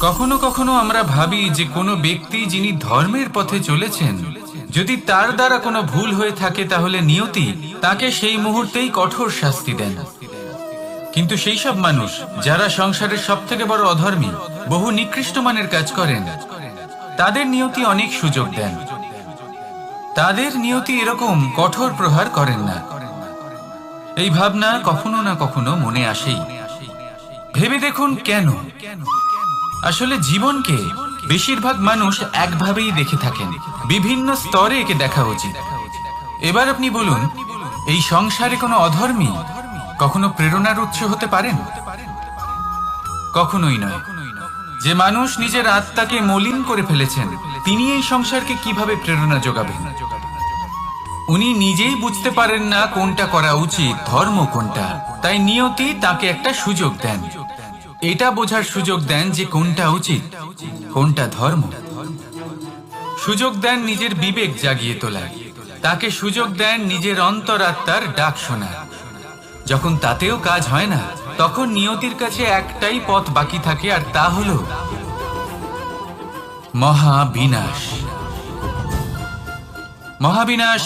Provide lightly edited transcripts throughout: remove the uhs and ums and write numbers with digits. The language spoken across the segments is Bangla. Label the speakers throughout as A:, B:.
A: কখনো কখনো আমরা ভাবি যে কোনো ব্যক্তি যিনি ধর্মের পথে চলেছেন, যদি তার দ্বারা কোনো ভুল হয়ে থাকে তাহলে নিয়তি তাকে সেই মুহূর্তেই কঠোর শাস্তি দেন। কিন্তু সেই সব মানুষ যারা সংসারের সবথেকে বড় অধর্মী, বহু নিকৃষ্ট মানের কাজ করেন, তাদের নিয়তি অনেক সুযোগ দেন। তাদের নিয়তি এরকম কঠোর প্রহার করেন না। এই ভাবনা কখনো না কখনো মনে আসেই। ভেবে দেখুন কেন? আসলে জীবনকে বেশিরভাগ মানুষ একভাবেই দেখে থাকেন, বিভিন্ন স্তরে একে দেখা উচিত। এবার আপনি বলুন, এই সংসারে কোনো অধর্মী কখনো প্রেরণার উৎস হতে পারেন? কখনোই নয়। যে মানুষ নিজের আত্মাকে মলিন করে ফেলেছেন, তিনি এই সংসারকে কিভাবে প্রেরণা যোগাবেন? উনি নিজেই বুঝতে পারেন না কোনটা করা উচিত, ধর্ম কোনটা। তাই নিয়তি তাকে একটা সুযোগ দেন, এটা বোঝার সুযোগ দেন যে কোনটা উচিত, কোনটা ধর্ম। সুযোগ দেন নিজের বিবেক জাগিয়ে তোলার, তাকে সুযোগ দেন নিজের অন্তরাত্মার ডাক শোনার। যখন তাতেও কাজ হয় না, তখন নিয়তির কাছে একটাই পথ বাকি থাকে, আর তা হল মহাবিনাশ। মহাবিনাশ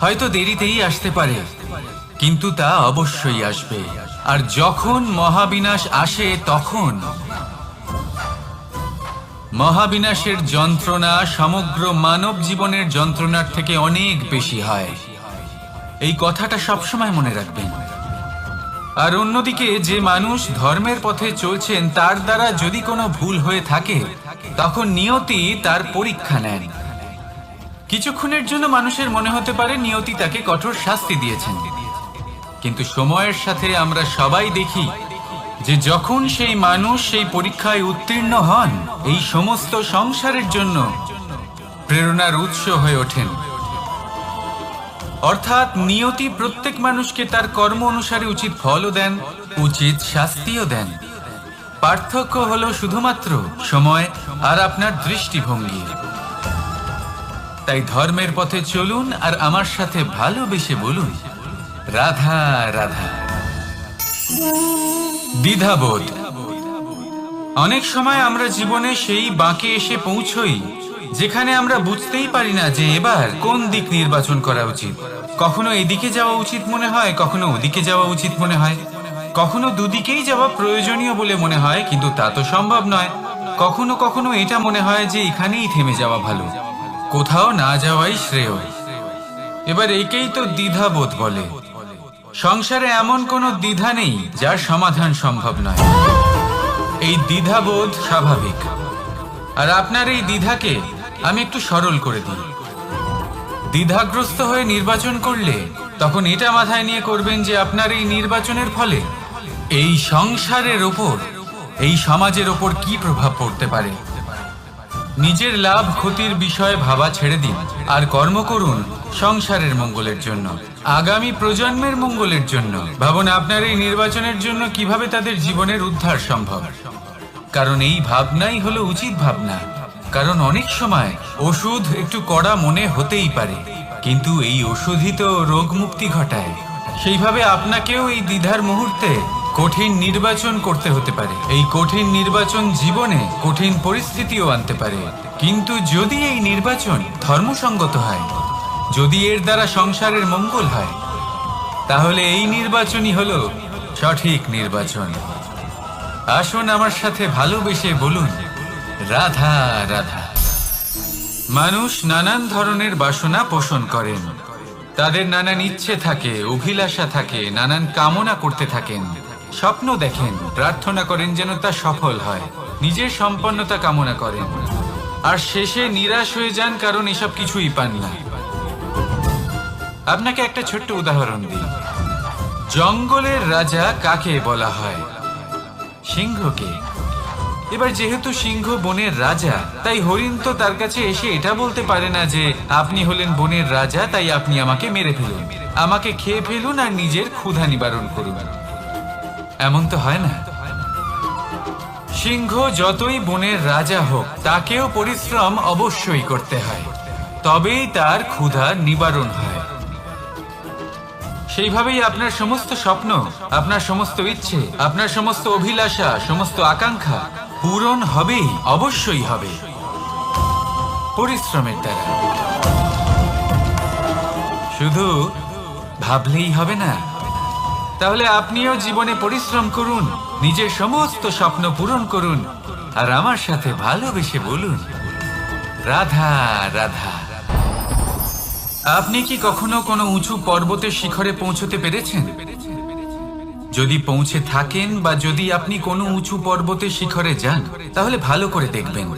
A: হয়তো দেরিতেই আসতে পারে, কিন্তু তা অবশ্যই আসবে। আর যখন মহাবিনাশ আসে, তখন মহাবিনাশের যন্ত্রণা সমগ্র মানব জীবনের যন্ত্রণার থেকে অনেক বেশি হয়। এই কথাটা সবসময় মনে রাখবেন। আর অন্যদিকে যে মানুষ ধর্মের পথে চলছেন, তার দ্বারা যদি কোনো ভুল হয়ে থাকে, তখন নিয়তি তার পরীক্ষা নেন। কিছুক্ষণের জন্য মানুষের মনে হতে পারে নিয়তি তাকে কঠোর শাস্তি দিয়েছেন, কিন্তু সময়ের সাথে আমরা সবাই দেখি যে যখন সেই মানুষ সেই পরীক্ষায় উত্তীর্ণ হন, এই সমস্ত সংসারের জন্য প্রেরণার উৎস হয়ে ওঠেন। অর্থাৎ নিয়তি প্রত্যেক মানুষকে তার কর্ম অনুসারে উচিত ফলও দেন, উচিত শাস্তিও দেন। পার্থক্য হলো শুধুমাত্র সময় আর আপনার দৃষ্টিভঙ্গি। তাই ধর্মের পথে চলুন আর আমার সাথে ভালোবেসে বলুন, রাধা রাধা। দ্বিধাবোধ। অনেক সময় আমরা জীবনে সেই বাঁকে এসে পৌঁছই যেখানে আমরা বুঝতেই পারি না যে এবার কোন দিক নির্বাচন করা উচিত। কখনো এদিকে যাওয়া উচিত মনে হয়, কখনো ওদিকে যাওয়া উচিত মনে হয়, কখনো দুদিকেই যাওয়া প্রয়োজনীয় বলে মনে হয়, কিন্তু তা তো সম্ভব নয়। কখনো কখনো এটা মনে হয় যে এখানেই থেমে যাওয়া ভালো, কোথাও না যাওয়াই শ্রেয়। এবার একেই তো দ্বিধাবোধ বলে। সংসারে এমন কোনো দ্বিধা নেই যার সমাধান সম্ভব নয়। এই দ্বিধাবোধ স্বাভাবিক। আর আপনার এই দ্বিধাকে আমি একটু সরল করে দিই। দ্বিধাগ্রস্ত হয়ে নির্বাচন করলে তখন এটা মাথায় নিয়ে করবেন যে আপনার এই নির্বাচনের ফলে এই সংসারের ওপর, এই সমাজের ওপর কি প্রভাব পড়তে পারে। নিজের লাভ ক্ষতির বিষয়ে ভাবা ছেড়ে দিন আর কর্ম করুন সংসারের মঙ্গলের জন্য, আগামী প্রজন্মের মঙ্গলের জন্য। ভাবুন আপনার এই নির্বাচনের জন্য কিভাবে তাদের জীবনের উদ্ধার সম্ভব। কারণ এই ভাবনাই হলো উচিত ভাবনা। কারণ অনেক সময় ওষুধ একটু কড়া মনে হতেই পারে, কিন্তু এই ওষুধই তো রোগ মুক্তি ঘটায়। সেইভাবে আপনাকেও এই দ্বিধার মুহূর্তে কঠিন নির্বাচন করতে হতে পারে। এই কঠিন নির্বাচন জীবনে কঠিন পরিস্থিতিও আনতে পারে, কিন্তু যদি এই নির্বাচন ধর্মসঙ্গত হয়, যদি এর দ্বারা সংসারের মঙ্গল হয়, তাহলে এই নির্বাচনই হলো সঠিক নির্বাচন। আসুন আমার সাথে ভালোবেসে বলুন, রাধা রাধা। মানুষ নানান ধরনের বাসনা পোষণ করেন, তাদের নানান ইচ্ছে থাকে, অভিলাষা থাকে, নানান কামনা করতে থাকেন, স্বপ্ন দেখেন, প্রার্থনা করেন যেন তা সফল হয়, নিজের সম্পন্নতা কামনা করেন, আর শেষে নিরাশ হয়ে যান কারণ এসব কিছুই পান না। আপনাকে একটা ছোট্ট উদাহরণ দিই। জঙ্গলের রাজা কাকে বলা হয়? সিংহকে। এবার যেহেতু সিংহ বনের রাজা, তাই হরিণ তো তার কাছে এসে এটা বলতে পারে না যে আপনি হলেন বনের রাজা, তাই আপনি আমাকে মেরে ফেলুন, আমাকে খেয়ে ফেলুন আর নিজের ক্ষুধা নিবারণ করুন। এমন তো হয় না। সিংহ যতই বনের রাজা হোক, তাকেও পরিশ্রম অবশ্যই করতে হয়, তবেই তার ক্ষুধা নিবারণ হয়। সেইভাবেই আপনার সমস্ত স্বপ্ন, আপনার সমস্ত ইচ্ছে, আপনার সমস্ত অভিলাষা, সমস্ত আকাঙ্ক্ষা পূরণ হবেই, অবশ্যই হবে, পরিশ্রমের দ্বারা। শুধু ভাবলেই হবে না। তাহলে আপনিও জীবনে পরিশ্রম করুন, নিজের সমস্ত স্বপ্ন পূরণ করুন, আর আমার সাথে ভালোবেসে বলুন, রাধা রাধা। আপনি কি কখনো কোনো উঁচু পর্বতের শিখরে পৌঁছতে পেরেছেন? যদি পৌঁছে থাকেন বা যদি আপনি কোনো উঁচু পর্বতের শিখরে যান, তাহলে ভালো করে দেখবেন,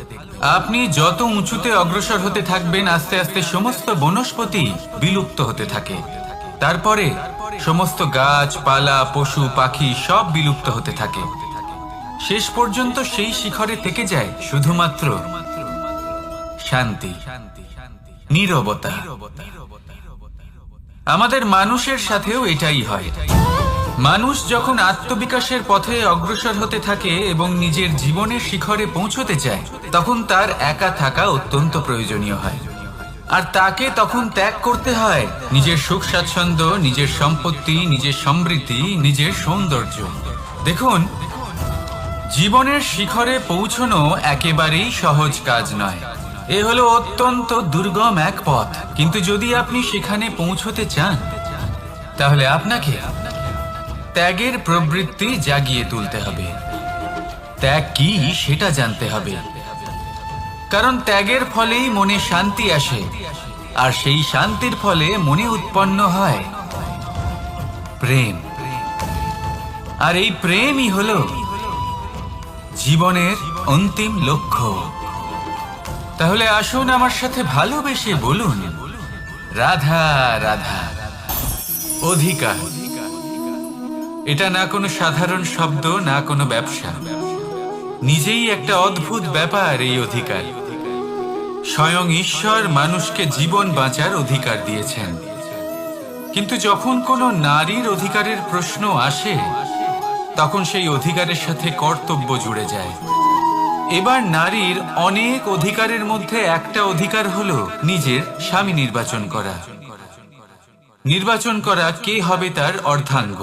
A: আপনি যত উঁচুতে অগ্রসর হতে থাকবেন, আস্তে আস্তে সমস্ত বনস্পতি বিলুপ্ত হতে থাকে। তারপরে সমস্ত গাছপালা, পশু পাখি সব বিলুপ্ত হতে থাকে। শেষ পর্যন্ত সেই শিখরে থেকে যায় শুধুমাত্র শান্তি, নীরবতা। আমাদের মানুষের সাথেও এটাই হয়। মানুষ যখন আত্মবিকাশের পথে অগ্রসর হতে থাকে এবং নিজের জীবনের শিখরে পৌঁছতে চায়, তখন তার একা থাকা অত্যন্ত প্রয়োজনীয় হয়। আর তাকে তখন ত্যাগ করতে হয় নিজের সুখ স্বাচ্ছন্দ্য, নিজের সম্পত্তি, নিজের সমৃদ্ধি, নিজের সৌন্দর্য। দেখুন, জীবনের শিখরে পৌঁছনো একেবারেই সহজ কাজ নয়। এ হলো অত্যন্ত দুর্গম এক পথ। কিন্তু যদি আপনি সেখানে পৌঁছতে চান, তাহলে আপনাকে ত্যাগের প্রবৃত্তি জাগিয়ে তুলতে হবে। ত্যাগ কি সেটা জানতে হবে, কারণ ত্যাগের ফলেই মনে শান্তি আসে, আর সেই শান্তির ফলে মনে উৎপন্ন হয় প্রেম। আর এই প্রেমই হলো জীবনের অন্তিম লক্ষ্য। তাহলে আসুন আমার সাথে ভালোবেসে বলুন, রাধা রাধা। অধিকার, এটা না কোনো সাধারণ শব্দ, না কোনো ব্যবসা, নিজেই একটা অদ্ভুত ব্যাপার। এই অধিকার স্বয়ং ঈশ্বর মানুষকে জীবন বাঁচার অধিকার দিয়েছেন। কিন্তু যখন কোনো নারীর অধিকারের প্রশ্ন আসে, তখন সেই অধিকারের সাথে কর্তব্য জুড়ে যায়। এবার নারীর অনেক অধিকারের মধ্যে একটা অধিকার হলো নিজের স্বামী নির্বাচন করা। নির্বাচন করা কে হবে তার অর্ধাঙ্গ,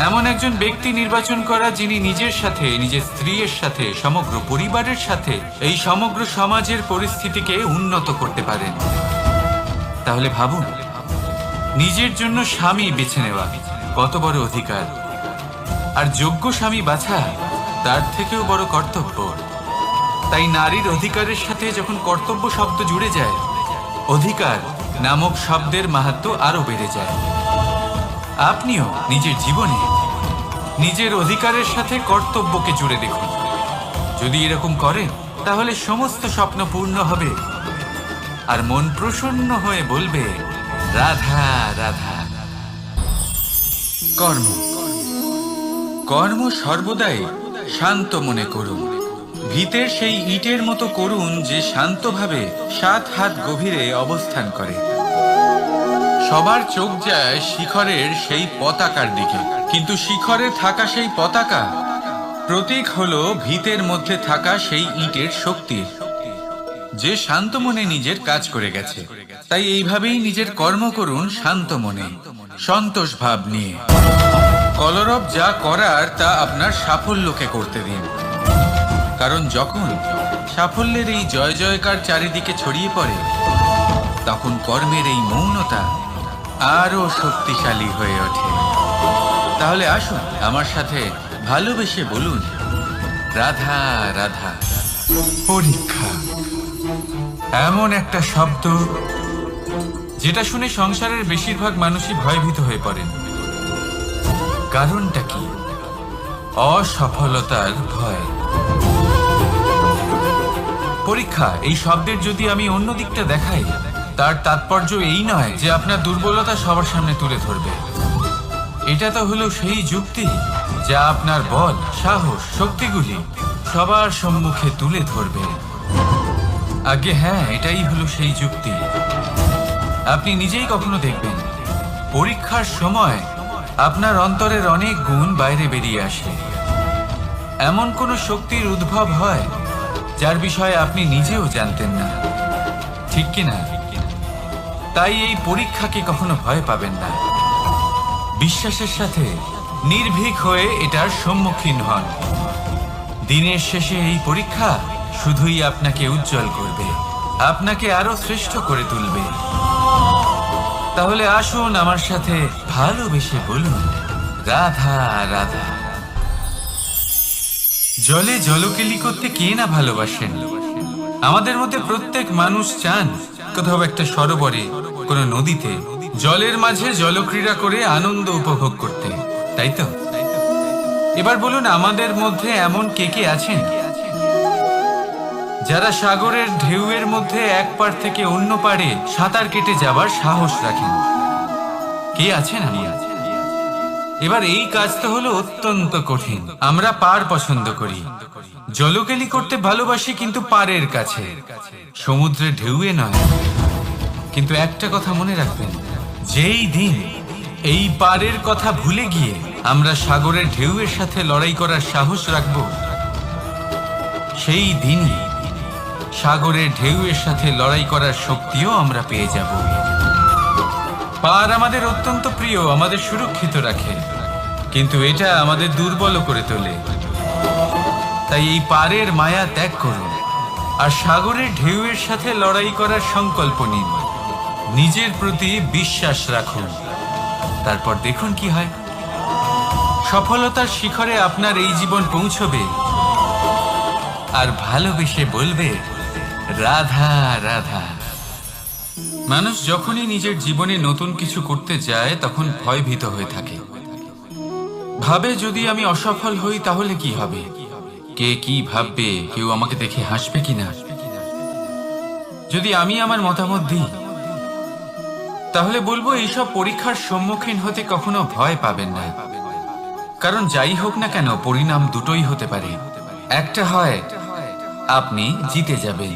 A: এমন একজন ব্যক্তি নির্বাচন করা যিনি নিজের সাথে, নিজের স্ত্রীর সাথে, সমগ্র পরিবারের সাথে এই সমগ্র সমাজের পরিস্থিতিকে উন্নত করতে পারেন। তাহলে ভাবুন, নিজের জন্য স্বামী বেছে নেওয়া কত বড় অধিকার, আর যোগ্য স্বামী বাছা তার থেকেও বড় কর্তব্য। তাই নারীর অধিকারের সাথে যখন কর্তব্য শব্দ জুড়ে যায়, অধিকার নামক শব্দের মাহাত্ম্য আরো বেড়ে যায়। আপনিও নিজের জীবনে নিজের অধিকারের সাথে কর্তব্যকে জুড়ে দেখুন। যদি এরকম করেন, তাহলে সমস্ত স্বপ্ন পূর্ণ হবে, আর মন প্রসন্ন হয়ে বলবে, রাধা রাধা। কর্ম, কর্ম সর্বদাই শান্ত মনে করুন। ভিতের সেই ইটের মতো করুন যে শান্তভাবে 7 হাত গভীরে অবস্থান করে। সবার চোখ যায় শিখরের সেই পতাকার দিকে, কিন্তু শিখরে থাকা সেই পতাকা প্রতীক হলো ভিতের মধ্যে থাকা সেই ইটের শক্তির, যে শান্ত মনে নিজের কাজ করে গেছে। তাই এইভাবেই নিজের কর্ম করুন শান্ত মনে, সন্তোষ ভাব নিয়ে। কলরব যা করার তা আপনার সাফল্যকে করতে দিন, কারণ যখন সাফল্যের এই জয় জয়কার চারিদিকে ছড়িয়ে পড়ে, তখন কর্মের এই মৌনতা আরো শক্তিশালী হয়ে ওঠে। তাহলে আসুন আমার সাথে ভালোবেসে বলুন, রাধা রাধা। পরীক্ষা এমন একটা শব্দ যেটা শুনে সংসারের বেশিরভাগ মানুষই ভয়ভীত হয়ে পড়েন। কারণটা কি? অসফলতার ভয়। পরীক্ষা এই শব্দের যদি আমি অন্য দিকটা দেখাই, তার তাৎপর্য এই নয় যে আপনার দুর্বলতা সবার সামনে তুলে ধরবে। এটা তো হলো সেই যুক্তি যা আপনার বল, সাহস, শক্তিগুলি সবার সম্মুখে তুলে ধরবে। আগে হ্যাঁ, এটাই হলো সেই যুক্তি। আপনি নিজেই কখনো দেখবেন, পরীক্ষার সময় আপনার অন্তরের অনেক গুণ বাইরে বেরিয়ে আসে। এমন কোনো শক্তির উদ্ভব হয় যার বিষয়ে আপনি নিজেও জানতেন না, ঠিক কিনা? তাই এই পরীক্ষাকে কখনো ভয় পাবেন না। বিশ্বাসের সাথে নির্ভীক হয়ে এটার সম্মুখীন হন। দিনের শেষে এই পরীক্ষা শুধুই আপনাকে উজ্জ্বল করবে, আপনাকে আরো শ্রেষ্ঠ করে তুলবে। তাহলে আসুন আমার সাথে ভালোবেসে বলুন, রাধা রাধা। জলে জলকেলি করতে কে না ভালোবাসেন? আমাদের মধ্যে প্রত্যেক মানুষ চান কোথাও একটা সরোবরে, কোনো নদীতে, জলের মাঝে জলক্রীড়া করে আনন্দ উপভোগ করতে, তাই তো? এবার বলুন, আমাদের মধ্যে এমন কে কে আছেন যারা সাগরের ঢেউয়ের মধ্যে এক পাড় থেকে অন্য পাড়ে সাঁতার কেটে যাবার সাহস রাখেন? কে আছেন? এবার এই কাজ তো হলো অত্যন্ত কঠিন। আমরা পার পছন্দ করি, জলকেলি করতে ভালোবাসি, কিন্তু পাড়ের কাছে, সমুদ্রের ঢেউয়ে নয়। কিন্তু একটা কথা মনে রাখবেন, যেই দিন এই পাড়ের কথা ভুলে গিয়ে আমরা সাগরের ঢেউয়ের সাথে লড়াই করার সাহস রাখব, সেই দিনই সাগরের ঢেউয়ের সাথে লড়াই করার শক্তিও আমরা পেয়ে যাব। পাড় আমাদের অত্যন্ত প্রিয়, আমাদের সুরক্ষিত রাখে, কিন্তু এটা আমাদের দুর্বল করে তোলে। তাই এই পাড়ের মায়া ত্যাগ করুন আর সাগরের ঢেউয়ের সাথে লড়াই করার সংকল্প নিন। নিজের প্রতি বিশ্বাস রাখুন, তারপর দেখুন কি হয়। সফলতার শিখরে আপনার এই জীবন পৌঁছবে আর ভালোবেসে বলবে, রাধা রাধা। মানুষ যখনই নিজের জীবনে নতুন কিছু করতে যায় তখন ভয়ভীত হয়ে থাকে, ভাবে যদি আমি অসফল হই তাহলে কি হবে, কে কি ভাববে, কেউ আমাকে দেখে হাসবে কিনা। যদি আমি আমার মতামত দিই তাহলে বলবো, এইসব পরীক্ষার সম্মুখীন হতে কখনো ভয় পাবেন না, কারণ যাই হোক না কেন পরিণাম দুটোই হতে পারে। একটা হয় আপনি জিতে যাবেন,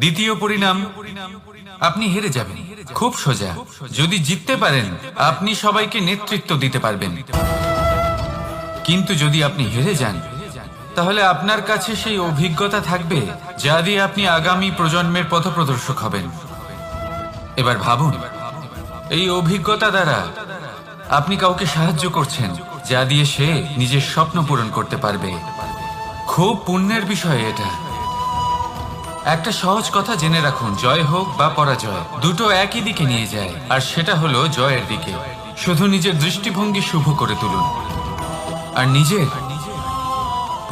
A: দ্বিতীয় পরিণাম আপনি হেরে যাবেন। খুব সোজা। যদি জিততে পারেন আপনি সবাইকে নেতৃত্ব দিতে পারবেন, কিন্তু যদি আপনি হেরে যান তাহলে আপনার কাছে সেই অভিজ্ঞতা থাকবে যা দিয়ে আপনি আগামী প্রজন্মের পথপ্রদর্শক হবেন। এবার ভাবুন, এই অভিজ্ঞতা দ্বারা আপনি কাউকে সাহায্য করছেন যা দিয়ে সে নিজের স্বপ্ন পূরণ করতে পারবে। খুব পুণ্যের বিষয় এটা। একটা সহজ কথা জেনে রাখুন, জয় হোক বা পরাজয় দুটো একই দিকে নিয়ে যায়, আর সেটা হলো জয়ের দিকে। শুধু নিজের দৃষ্টিভঙ্গি শুভ করে তুলুন আর নিজের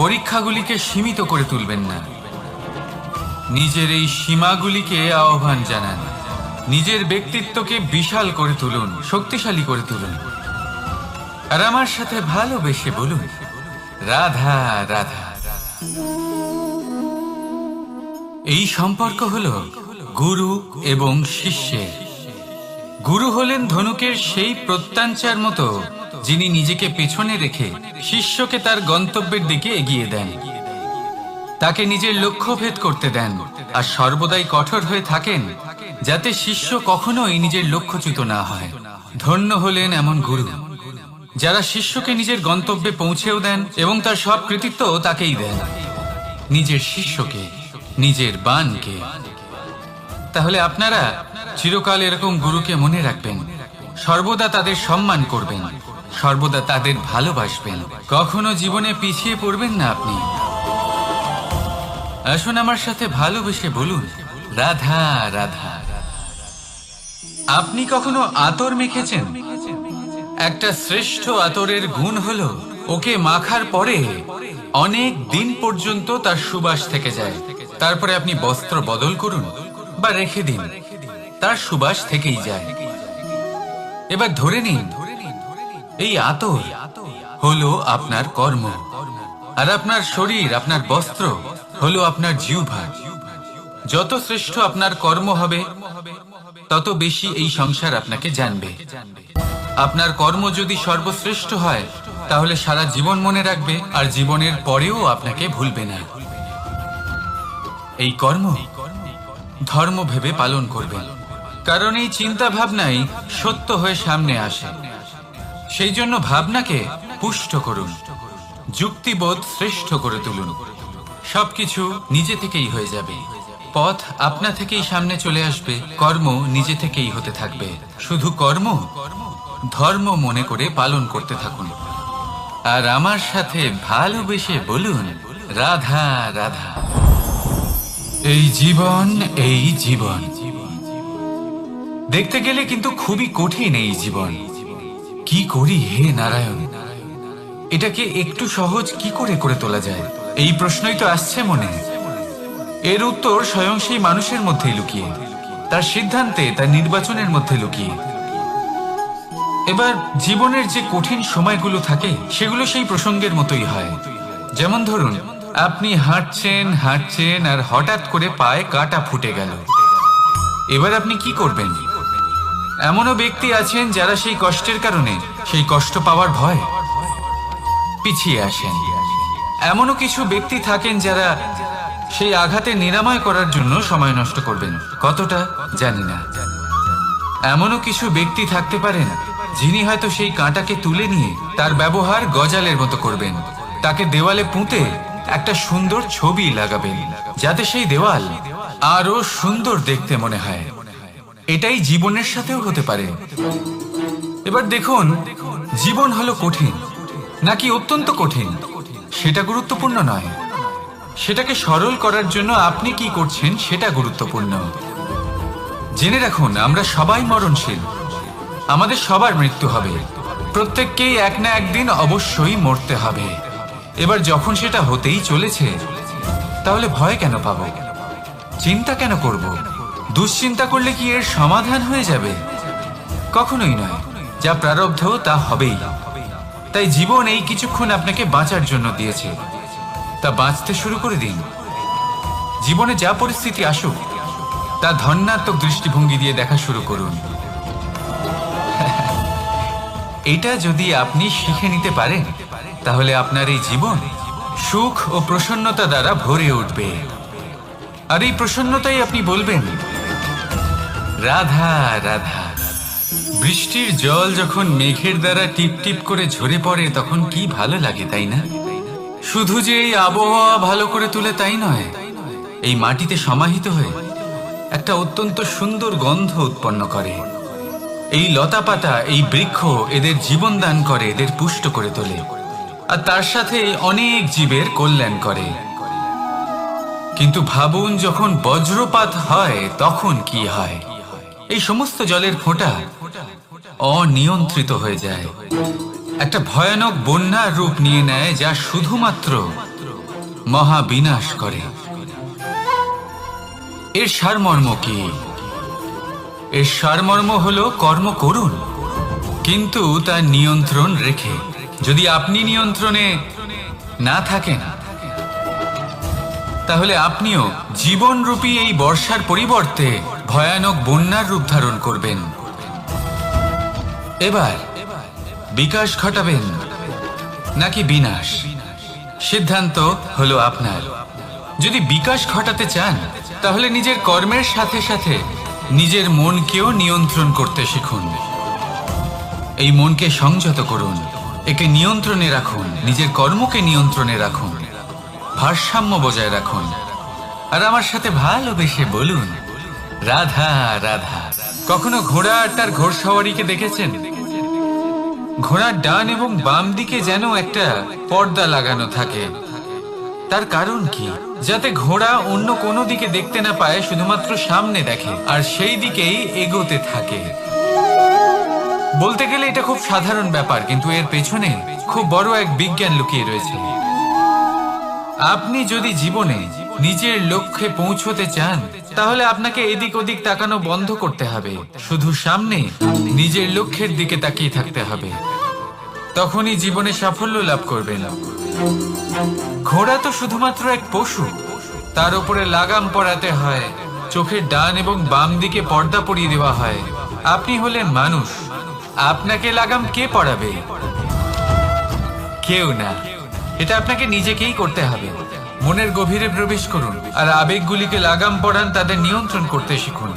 A: পরীক্ষাগুলিকে সীমিত করে তুলবেন না। নিজের এই সীমাগুলিকে আহ্বান জানান, নিজের ব্যক্তিত্বকে বিশাল করে তুলুন, শক্তিশালী করে তুলুন, আর আমার সাথে ভালোবেসে বলুন, রাধা রাধা। এই সম্পর্ক হলো গুরু এবং শিষ্যের। গুরু হলেন ধনুকের সেই প্রত্যঞ্চার মতো যিনি নিজেকে পেছনে রেখে শিষ্যকে তার গন্তব্যের দিকে এগিয়ে দেন, তাকে নিজের লক্ষ্য ভেদ করতে দেন, আর সর্বদাই কঠোর হয়ে থাকেন যাতে শিষ্য কখনোই নিজের লক্ষ্যচ্যুত না হয়। ধন্য হলেন এমন গুরু যারা শিষ্যকে নিজের গন্তব্যে পৌঁছেও দেন এবং তার সব কৃতিত্ব তাকেই দেন, নিজের শিষ্যকে, নিজের বাণকে। তাহলে আপনারা চিরকাল এরকম গুরুকে মনে রাখবেন, সর্বদা তাদের সম্মান করবেন, সর্বদা তাদের ভালোবাসবেন, কখনো জীবনে পিছিয়ে পড়বেন না আপনি। আসুন আমার সাথে ভালোবেসে বলুন, রাধা রাধা। আপনি কখনো আতর মেখেছেন? একটা শ্রেষ্ঠ আতরের গুণ হলো ওকে মাখার পরে অনেক দিন পর্যন্ত তার সুবাস থেকে যায়। তারপরে আপনি বস্ত্র বদল করুন বা রেখে দিন, তার সুবাস থেকেই যায়। এবার ধরে নিন এই আতর হলো আপনার কর্ম, আর আপনার শরীর, আপনার বস্ত্র হলো আপনার জিহ্বা। যত শ্রেষ্ঠ আপনার কর্ম হবে তত বেশি এই সংসার আপনাকে জানবে। আপনার কর্ম যদি সর্বশ্রেষ্ঠ হয় তাহলে সারা জীবন মনে রাখবে, আর জীবনের পরেও আপনাকে ভুলবে না। এই কর্ম ধর্ম ভেবে পালন করবেন, কারণ এই চিন্তা ভাবনাই সত্য হয়ে সামনে আসে। সেই জন্য ভাবনাকে পুষ্ট করুন, যুক্তিবোধ শ্রেষ্ঠ করে তুলুন, সবকিছু নিজে থেকেই হয়ে যাবে। পথ আপনা থেকেই সামনে চলে আসবে, কর্ম নিজে থেকেই হতে থাকবে। শুধু কর্ম ধর্ম মনে করে পালন করতে থাকুন, আর আমার সাথে ভালোবেসে বলুন, রাধা রাধা। এই জীবন, এই জীবন দেখতে গেলে কিন্তু খুবই কঠিন। এই জীবন কি করি হে নারায়ণ, এটাকে একটু সহজ কি করে করে তোলা যায়, এই প্রশ্নই তো আসছে মনে। এর উত্তর স্বয়ং সেই মানুষের মধ্যেই লুকিয়ে, তার সিদ্ধান্তে, তার নির্বাচনের মধ্যে লুকিয়ে। এবার জীবনের যে কঠিন সময়গুলো থাকে সেগুলো সেই প্রসঙ্গের মতোই হয়। যেমন ধরুন, আপনি হাঁটছেন হাঁটছেন আর হঠাৎ করে পায়ে কাঁটা ফুটে গেল। এবার আপনি কি করবেন? এমনও ব্যক্তি আছেন যারা সেই কষ্টের কারণে, সেই কষ্ট পাওয়ার ভয় পিছিয়ে আসেন। এমনও কিছু ব্যক্তি থাকেন যারা সেই আঘাতে নিরাময় করার জন্য সময় নষ্ট করবেন, কতটা জানি না। এমনও কিছু ব্যক্তি থাকতে পারেন যিনি হয়তো সেই কাঁটাকে তুলে নিয়ে তার ব্যবহার গজালের মতো করবেন, তাকে দেওয়ালে পুঁতে একটা সুন্দর ছবি লাগাবেন, যাতে সেই দেওয়াল আরো সুন্দর দেখতে মনে হয়। এটাই জীবনের সাথেও হতে পারে। এবার দেখুন, জীবন হলো কঠিন নাকি অত্যন্ত কঠিন সেটা গুরুত্বপূর্ণ নয়, সেটাকে সরল করার জন্য আপনি কি করছেন সেটা গুরুত্বপূর্ণ। জেনে রাখুন, আমরা সবাই মরণশীল, আমাদের সবার মৃত্যু হবে, প্রত্যেককেই এক না একদিন অবশ্যই মরতে হবে। এবার যখন সেটা হতেই চলেছে, তাহলে ভয় কেন পাব, চিন্তা কেন করব? দুশ্চিন্তা করলে কি এর সমাধান হয়ে যাবে? কখনোই নয়। যা প্রারব্ধ তা হবেই। তাই জীবন এই কিছুক্ষণ আপনাকে বাঁচার জন্য দিয়েছে, তা বাঁচতে শুরু করে দিন। জীবনে যা পরিস্থিতি আসুক তা ধন্যাত্মক দৃষ্টিভঙ্গি দিয়ে দেখা শুরু করুন। এটা যদি আপনি শিখে নিতে পারেন, তাহলে আপনার এই জীবন সুখ ও প্রসন্নতা দ্বারা ভরে উঠবে। আর এই প্রসন্নতাই আপনি বলবেন রাধা রাধা। বৃষ্টির জল যখন মেঘের দ্বারা টিপ টিপ করে ঝরে পড়ে তখন কি ভালো লাগে, তাই না? শুধু যে এই আবহাওয়া ভালো করে তুলে তাই নয়, এই মাটিতে সমাহিত হয়ে একটা অত্যন্ত সুন্দর গন্ধ উৎপন্ন করে। এই লতা পাতা, এই বৃক্ষ এদের জীবন দান করে, এদের পুষ্ট করে তোলে, আর তার সাথে অনেক জীবের কল্যাণ করে। কিন্তু ভাবুন, যখন বজ্রপাত হয় তখন কি হয়? এই সমস্ত জলের ফোঁটা অনিয়ন্ত্রিত হয়ে যায়, একটা ভয়ানক বন্যার রূপ নিয়ে নেয়, যা শুধুমাত্র মহাবিনাশ করে। এর সারমর্ম কি? এর সারমর্ম হলো কর্ম করুন, কিন্তু তার নিয়ন্ত্রণ রেখে। যদি আপনি নিয়ন্ত্রণে না থাকেন, তাহলে আপনিও জীবনরূপী এই বর্ষার পরিবর্তে ভয়ানক বন্যার রূপ ধারণ করবেন। এবার বিকাশ ঘটাবেন নাকি বিনাশ, সিদ্ধান্ত হলো আপনার। যদি বিকাশ ঘটাতে চান, তাহলে নিজের কর্মের সাথে সাথে নিজের মনকেও নিয়ন্ত্রণ করতে শিখুন। এই মনকে সংযত করুন, একে নিয়ন্ত্রণে রাখুন, নিজের কর্মকে নিয়ন্ত্রণে রাখুন, ভারসাম্য বজায় রাখুন। আর আমার সাথে ভালোবেসে বলুন রাধা রাধা। কখনো ঘোড়া আর তার ঘোড়সওয়ারিকে দেখেছেন? ঘোড়ার ডান এবং বাম দিকে যেন একটা পর্দা লাগানো থাকে। তার কারণ কি? যাতে ঘোড়া অন্য কোনো দিকে দেখতে না পায়, শুধুমাত্র সামনে দেখে আর সেই দিকেই এগোতে থাকে। বলতে গেলে এটা খুব সাধারণ ব্যাপার, কিন্তু এর পেছনে খুব বড় এক বিজ্ঞান লুকিয়ে রয়েছে। আপনি যদি জীবনে নিজের লক্ষ্যে পৌঁছতে চান, তাহলে আপনাকে এদিক ওদিক তাকানো বন্ধ করতে হবে, শুধু সামনে নিজের লক্ষ্যের দিকে তাকিয়ে থাকতে হবে। তখনই জীবনে সাফল্য লাভ করবেন। ঘোড়া তো শুধুমাত্র এক পশু, তার উপরে লাগাম পরাতে হয়, চোখের ডান এবং বাম দিকে পর্দা পরিয়ে দেওয়া হয়। আপনি হলেন মানুষ, আপনাকে লাগাম কে পরাবে? কেউ না। এটা আপনাকে নিজেকেই করতে হবে। মনের গভীরে প্রবেশ করুন আর আবেগগুলিকে লাগাম পরান, তাদের নিয়ন্ত্রণ করতে শিখুন।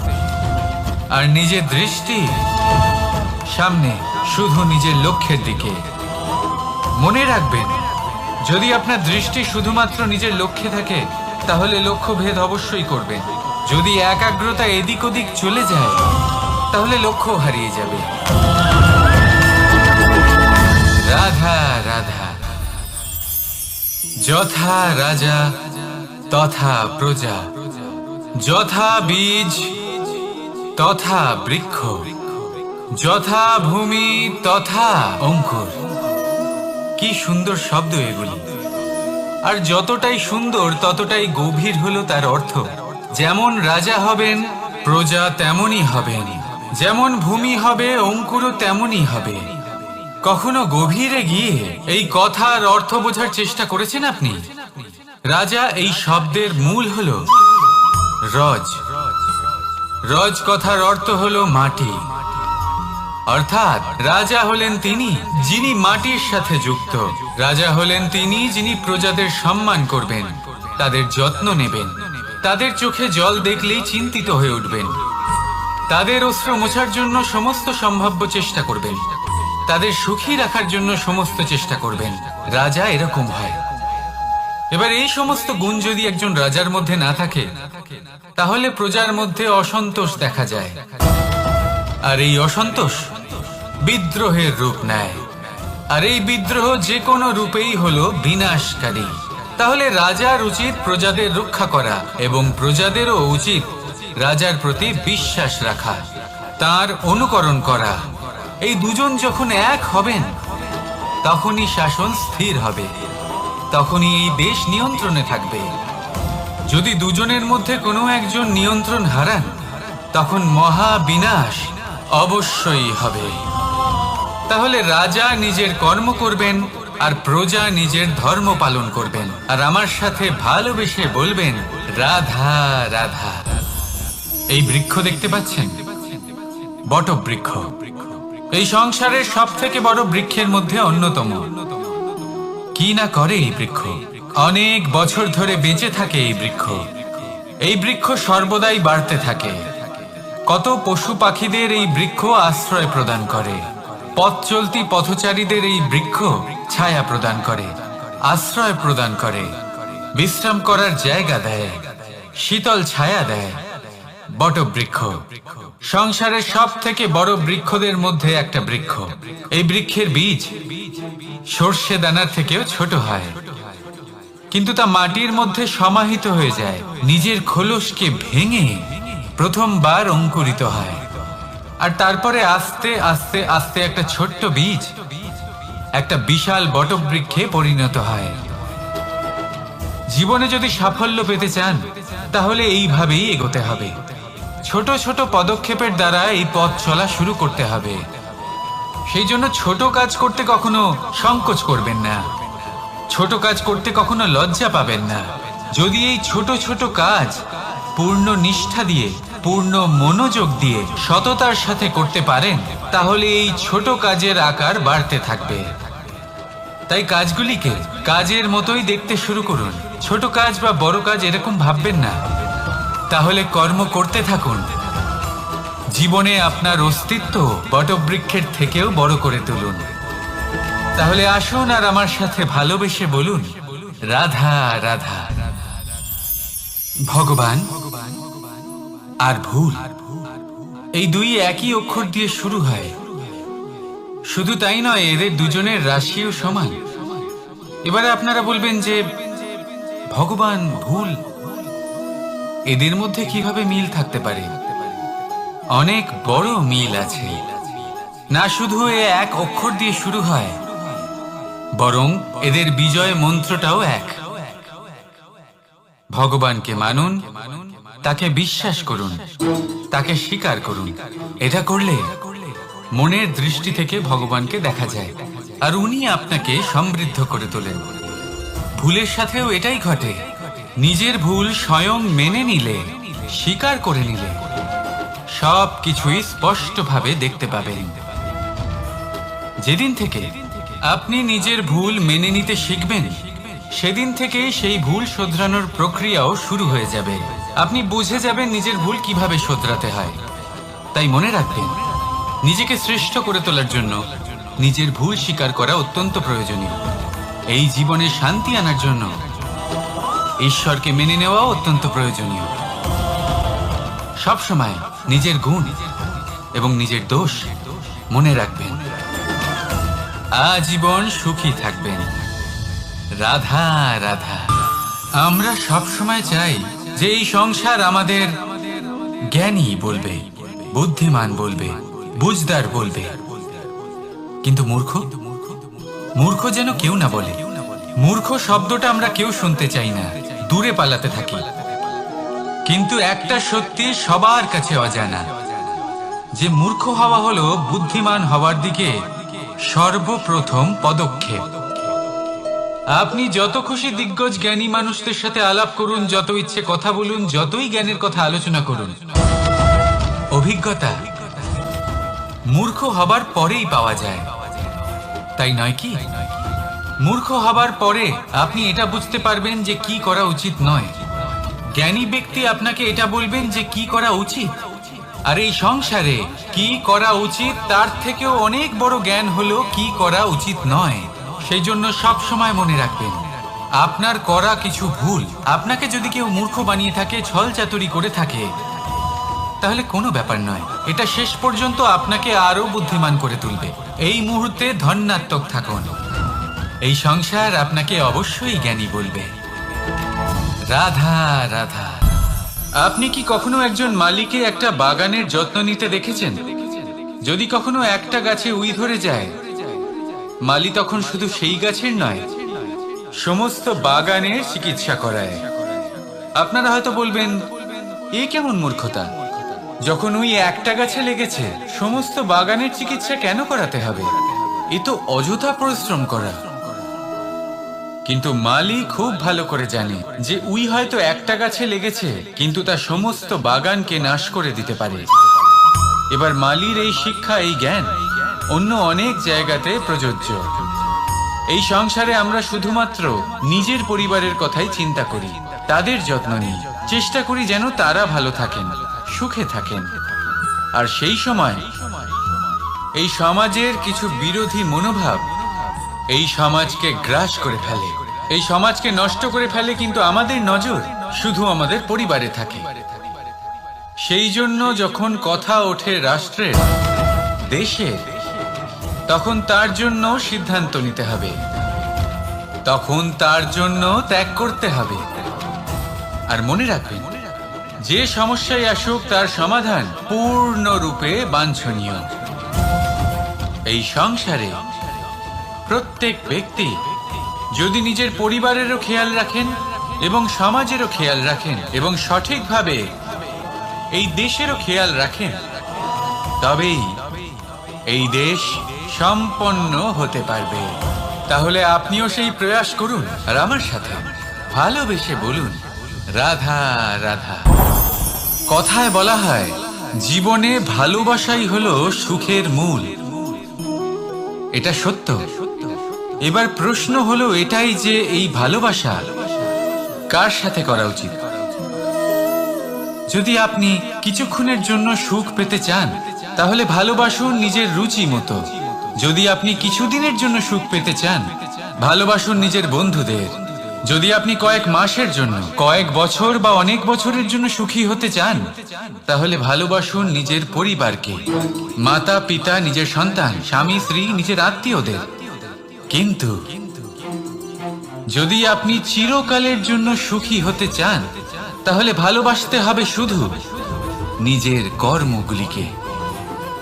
A: আর নিজের দৃষ্টি সামনে, শুধু নিজের লক্ষ্যের দিকে। মনে রাখবেন, যদি আপনার দৃষ্টি শুধুমাত্র নিজের লক্ষ্যে থাকে, তাহলে লক্ষ্যভেদ অবশ্যই করবেন। যদি একাগ্রতা এদিক ওদিক চলে যায়, তাহলে লক্ষ্য হারিয়ে যাবে। রাধা রাধা। যথা রাজা তথা প্রজা, যথা বীজ তথা বৃক্ষ, যথা ভূমি তথা অঙ্কুর। কি সুন্দর শব্দ এগুলি! আর যতটাই সুন্দর ততটাই গভীর হলো তার অর্থ। যেমন রাজা হবেন, প্রজা তেমনই হবেন। যেমন ভূমি হবে, অঙ্কুরও তেমনই হবে। কখনো গভীরে গিয়ে এই কথার অর্থ বোঝার চেষ্টা করেছেন আপনি? রাজা এই শব্দের মূল হলো রজ। রজ কথার অর্থ হলো মাটি। অর্থাৎ রাজা হলেন তিনি যিনি মাটির সাথে যুক্ত। রাজা হলেন তিনি যিনি প্রজাদের সম্মান করবেন, তাদের যত্ন নেবেন, তাদের চোখে জল দেখলেই চিন্তিত হয়ে উঠবেন, তাদের অশ্রু মোছার জন্য সমস্ত সম্ভাব্য চেষ্টা করবেন, তাদের সুখী রাখার জন্য সমস্ত চেষ্টা করবেন। রাজা এরকম হয়। এবার এই সমস্ত গুণ যদি একজন রাজার মধ্যে না থাকে, তাহলে প্রজার মধ্যে অসন্তোষ দেখা যায়। আর এই অসন্তোষ বিদ্রোহের রূপ নেয়। আর এই বিদ্রোহ যে কোনো রূপেই হলো বিনাশকারী। তাহলে রাজার উচিত প্রজাদের রক্ষা করা, এবং প্রজাদেরও উচিত রাজার প্রতি বিশ্বাস রাখা, তার অনুকরণ করা। এই দুজন যখন এক হবেন, তখনই শাসন স্থির হবে, তখনই এই দেশ নিয়ন্ত্রণে থাকবে। যদি দুজনের মধ্যে কোনো একজন নিয়ন্ত্রণ হারান, তখন মহা বিনাশ অবশ্যই হবে। তাহলে রাজা নিজের কর্ম করবেন আর প্রজা নিজের ধর্ম পালন করবেন, আর আমার সাথে ভালোবেসে বলবেন রাধা রাধা। এই বৃক্ষ দেখতে পাচ্ছেন? বটবৃক্ষ। এই সংসারের সব থেকে বড় বৃক্ষের মধ্যে অন্যতম। কি না করে এই বৃক্ষ! অনেক বছর ধরে বেঁচে থাকে এই বৃক্ষ। এই বৃক্ষ সর্বদাই বাড়তে থাকে। কত পশু পাখিদের এই বৃক্ষ আশ্রয় প্রদান করে। পথ চলতি পথচারীদের এই বৃক্ষ ছায়া প্রদান করে, আশ্রয় প্রদান করে, বিশ্রাম করার জায়গা দেয়, শীতল ছায়া দেয়। বটবৃক্ষ সংসারের সব থেকে বড় বৃক্ষদের মধ্যে একটা বৃক্ষ। এই বৃক্ষের বীজ সর্ষে দানার থেকেও ছোট হয়, কিন্তু তা মাটির মধ্যে সমাহিত হয়ে যায়, নিজের খোলসকে ভেঙে প্রথমবার অঙ্কুরিত হয়, আর তারপরে আস্তে আস্তে আস্তে একটা ছোট্ট বীজ একটা বিশাল বটবৃক্ষে পরিণত হয়। জীবনে যদি সাফল্য পেতে চান, তাহলে এইভাবেই এগোতে হবে। ছোট ছোট পদক্ষেপের দ্বারা এই পথ চলা শুরু করতে হবে। সেই জন্য ছোট কাজ করতে কখনো সংকোচ করবেন না, ছোট কাজ করতে কখনো লজ্জা পাবেন না। যদি এই ছোট ছোট কাজ পূর্ণ নিষ্ঠা দিয়ে, পূর্ণ মনোযোগ দিয়ে, সততার সাথে করতে পারেন, তাহলে এই ছোট কাজের আকার বাড়তে থাকবে। তাই কাজগুলিকে কাজের মতোই দেখতে শুরু করুন। ছোট কাজ বা বড় কাজ এরকম ভাববেন না। তাহলে কর্ম করতে থাকুন। জীবনে আপনার অস্তিত্ব বটবৃক্ষের থেকেও বড় করে তুলুন। তাহলে আসুন আর আমার সাথে ভালোবেসে বলুন রাধা রাধা। ভগবান আর ভুল, এই দুই একই অক্ষর দিয়ে শুরু হয়। শুধু তাই নয়, এদের দুজনের রাশিও সমান। এবারে আপনারা বলবেন যে ভগবান, ভুল, এদের মধ্যে কিভাবে মিল থাকতে পারে? অনেক বড় মিল আছে। না শুধু এ এক অক্ষর দিয়ে শুরু হয়, বরং এদের বিজয় মন্ত্রটাও এক। ভগবানকে মানুন, তাকে বিশ্বাস করুন, তাকে স্বীকার করুন। এটা করলে মনের দৃষ্টি থেকে ভগবানকে দেখা যায়, আর উনি আপনাকে সমৃদ্ধ করে তোলেন। ভুলের সাথেও এটাই ঘটে। নিজের ভুল স্বয়ং মেনে নিলে, স্বীকার করে নিলে, সব কিছুই স্পষ্টভাবে দেখতে পাবেন। যেদিন থেকে আপনি নিজের ভুল মেনে নিতে শিখবেন, সেদিন থেকে সেই ভুল শোধরানোর প্রক্রিয়াও শুরু হয়ে যাবে। আপনি বুঝে যাবেন নিজের ভুল কিভাবে শোধরাতে হয়। তাই মনে রাখবেন, নিজেকে শ্রেষ্ঠ করে তোলার জন্য নিজের ভুল স্বীকার করা অত্যন্ত প্রয়োজনীয়। এই জীবনে শান্তি আনার জন্য ঈশ্বরকে মেনে নেওয়াও অত্যন্ত প্রয়োজনীয়। সবসময় নিজের গুণ এবং নিজের দোষ মনে রাখবেন। আজীবন সুখী থাকবেন। রাধা রাধা। আমরা সব সময় চাই যে এই সংসার আমাদের জ্ঞানী বলবে, বুদ্ধিমান বলবে, বুঝদার বলবে, কিন্তু মূর্খ মূর্খ যেন কেউ না বলে। মূর্খ শব্দটা আমরা কেউ শুনতে চাই না, দূরে পালাতে থাকি। কিন্তু একটা সত্যি সবার কাছে অজানা, যে মূর্খ হওয়া হলো বুদ্ধিমান হওয়ার দিকে সর্বপ্রথম পদক্ষেপ। আপনি যত খুশি দিগ্গজ জ্ঞানী মানুষদের সাথে আলাপ করুন, যত ইচ্ছে কথা বলুন, যতই জ্ঞানের কথা আলোচনা করুন, অভিজ্ঞতা মূর্খ হবার পরেই পাওয়া যায়, তাই নয় কি? মূর্খ হবার পরে আপনি এটা বুঝতে পারবেন যে কি করা উচিত নয়। জ্ঞানী ব্যক্তি আপনাকে এটা বলবেন যে কি করা উচিত। আর এই সংসারে কি করা উচিত তার থেকেও অনেক বড় জ্ঞান হলো কি করা উচিত নয়। সেই জন্য সব সময় মনে রাখবেন, আপনার করা কিছু ভুল, আপনাকে যদি কেউ মূর্খ বানিয়ে থাকে, ছল চাতুরি করে থাকে, তাহলে কোনো ব্যাপার নয়, এটা শেষ পর্যন্ত আপনাকে আরো বুদ্ধিমান করে তুলবে। এই মুহূর্তে ধন্যাত্মক থাকুন, এই সংসার আপনাকে অবশ্যই জ্ঞানী বলবে। রাধা রাধা। আপনি কি কখনো একজন মালিকে একটা বাগানের যত্ন নিতে দেখেছেন? যদি কখনো একটা গাছে উই ধরে যায়, মালি তখন শুধু সেই গাছের নয়, সমস্ত বাগানের চিকিৎসা করায়। আপনারা হয়তো বলবেন, এ কেমন মূর্খতা, যখন উই একটা গাছে লেগেছে সমস্ত বাগানের চিকিৎসা কেন করাতে হবে? এ তো অযথা পরিশ্রম করা। কিন্তু মালি খুব ভালো করে জানে যে উই হয়তো একটা গাছে লেগেছে, কিন্তু তা সমস্ত বাগানকে নাশ করে দিতে পারে। এবার মালির এই শিক্ষা, এই জ্ঞান অন্য অনেক জায়গাতে প্রযোজ্য। এই সংসারে আমরা শুধুমাত্র নিজের পরিবারের কথাই চিন্তা করি, তাদের যত্ন নিই, চেষ্টা করি যেন তারা ভালো থাকেন, সুখে থাকেন। আর সেই সময় এই সমাজের কিছু বিরোধী মনোভাব এই সমাজকে গ্রাস করে ফেলে, এই সমাজকে নষ্ট করে ফেলে, কিন্তু আমাদের নজর শুধু আমাদের পরিবারে থাকে। সেই জন্য যখন কথা ওঠে রাষ্ট্রের, দেশের, তখন তার জন্য সিদ্ধান্ত নিতে হবে, তখন তার জন্য ত্যাগ করতে হবে। আর মনে রাখবেন, যে সমস্যায় আসুক তার সমাধান পূর্ণরূপে বাঞ্ছনীয়। এই সংসারে প্রত্যেক ব্যক্তি যদি নিজের পরিবারেরও খেয়াল রাখেন এবং সমাজেরও খেয়াল রাখেন এবং সঠিকভাবে এই দেশেরও খেয়াল রাখেন, তবেই এই দেশ সম্পন্ন হতে পারবে। তাহলে আপনিও সেই প্রয়াস করুন, আর আমার সাথে ভালোবেসে বলুন, রাধা রাধা। কথায় বলা হয়, জীবনে ভালোবাসাই হলো সুখের মূল। এটা সত্য। এবার প্রশ্ন হলো এটাই যে এই ভালোবাসা কার সাথে করা উচিত? যদি আপনি কিছুক্ষণের জন্য সুখ পেতে চান, তাহলে ভালোবাসুন নিজের রুচি মতো। যদি আপনি কিছুদিনের জন্য সুখ পেতে চান, ভালোবাসুন নিজের বন্ধুদের। যদি আপনি কয়েক মাসের জন্য, কয়েক বছর বা অনেক বছরের জন্য সুখী হতে চান, তাহলে ভালোবাসুন নিজের পরিবারকে, মাতা পিতা, নিজের সন্তান, স্বামী স্ত্রী, নিজের আত্মীয়দের। কিন্তু যদি আপনি চিরকালের জন্য সুখী হতে চান, তাহলে ভালোবাসতে হবে শুধু নিজের কর্মগুলিকে।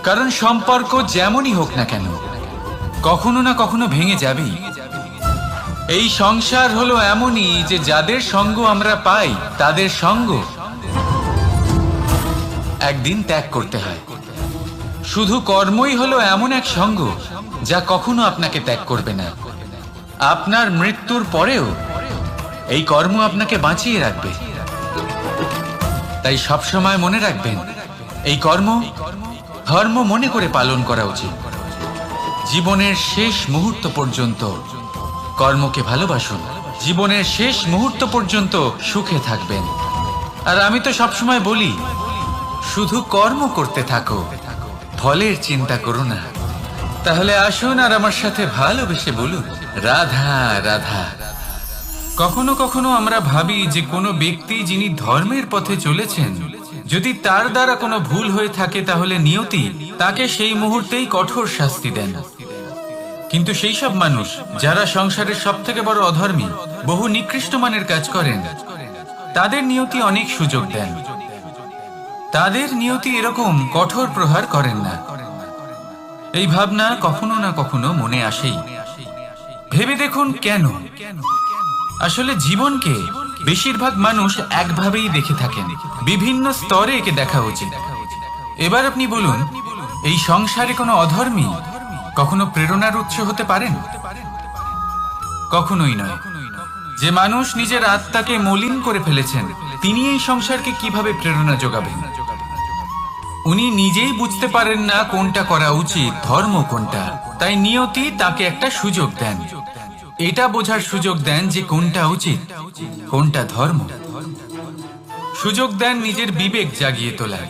A: কারণ সম্পর্ক যেমনই হোক না কেন, কখনো না কখনো ভেঙে যাবেই। এই সংসার হলো এমনই যে যাদের সঙ্গ আমরা পাই, তাদের সঙ্গ একদিন ত্যাগ করতে হয়। শুধু কর্মই হলো এমন এক সঙ্গ যা কখনো আপনাকে ত্যাগ করবে না। আপনার মৃত্যুর পরেও এই কর্ম আপনাকে বাঁচিয়ে রাখবে। তাই সবসময় মনে রাখবেন, এই কর্ম ধর্ম মনে করে পালন করা উচিত। জীবনের শেষ মুহূর্ত পর্যন্ত কর্মকে ভালোবাসুন, জীবনের শেষ মুহূর্ত পর্যন্ত সুখে থাকবেন। আর আমি তো সবসময় বলি, শুধু কর্ম করতে থাকো, ফলের চিন্তা করো না। তাহলে আসুন আর আমার সাথে ভালোবেসে বলুন, রাধা রাধা। কখনো কখনো আমরা ভাবি যে কোনো ব্যক্তি যিনি ধর্মের পথে চলেছেন, যদি তার দ্বারা কোনো ভুল হয়ে থাকে, তাহলে নিয়তি তাকে সেই মুহূর্তেই কঠোর শাস্তি দেন। কিন্তু সেই সব মানুষ যারা সংসারের সব থেকে বড় অধর্মী, বহু নিকৃষ্ট মানের কাজ করেন, তাদের নিয়তি অনেক সুযোগ দেন। তাদের নিয়তি এরকম কঠোর প্রহার করেন না। এই ভাবনা কখনো না কখনো মনে আসেই। ভেবে দেখুন কেন? আসলে জীবনকে বেশিরভাগ মানুষ একভাবেই দেখে থাকেন, বিভিন্ন স্তরে একে দেখা উচিত। এবার আপনি বলুন, এই সংসারে কোনো অধর্মী কখনো প্রেরণার উৎস হতে পারেন? কখনোই নয়। যে মানুষ নিজের আত্মাকে মলিন করে ফেলেছেন, তিনি এই সংসারকে কিভাবে প্রেরণা যোগাবেন? উনি নিজেই বুঝতে পারেন না কোনটা করা উচিত, ধর্ম কোনটা। তাই নিয়তি তাকে একটা সুযোগ দেন, এটা বোঝার সুযোগ দেন যে কোনটা উচিত, কোনটা ধর্ম। সুযোগ দেন নিজের বিবেক জাগিয়ে তোলার,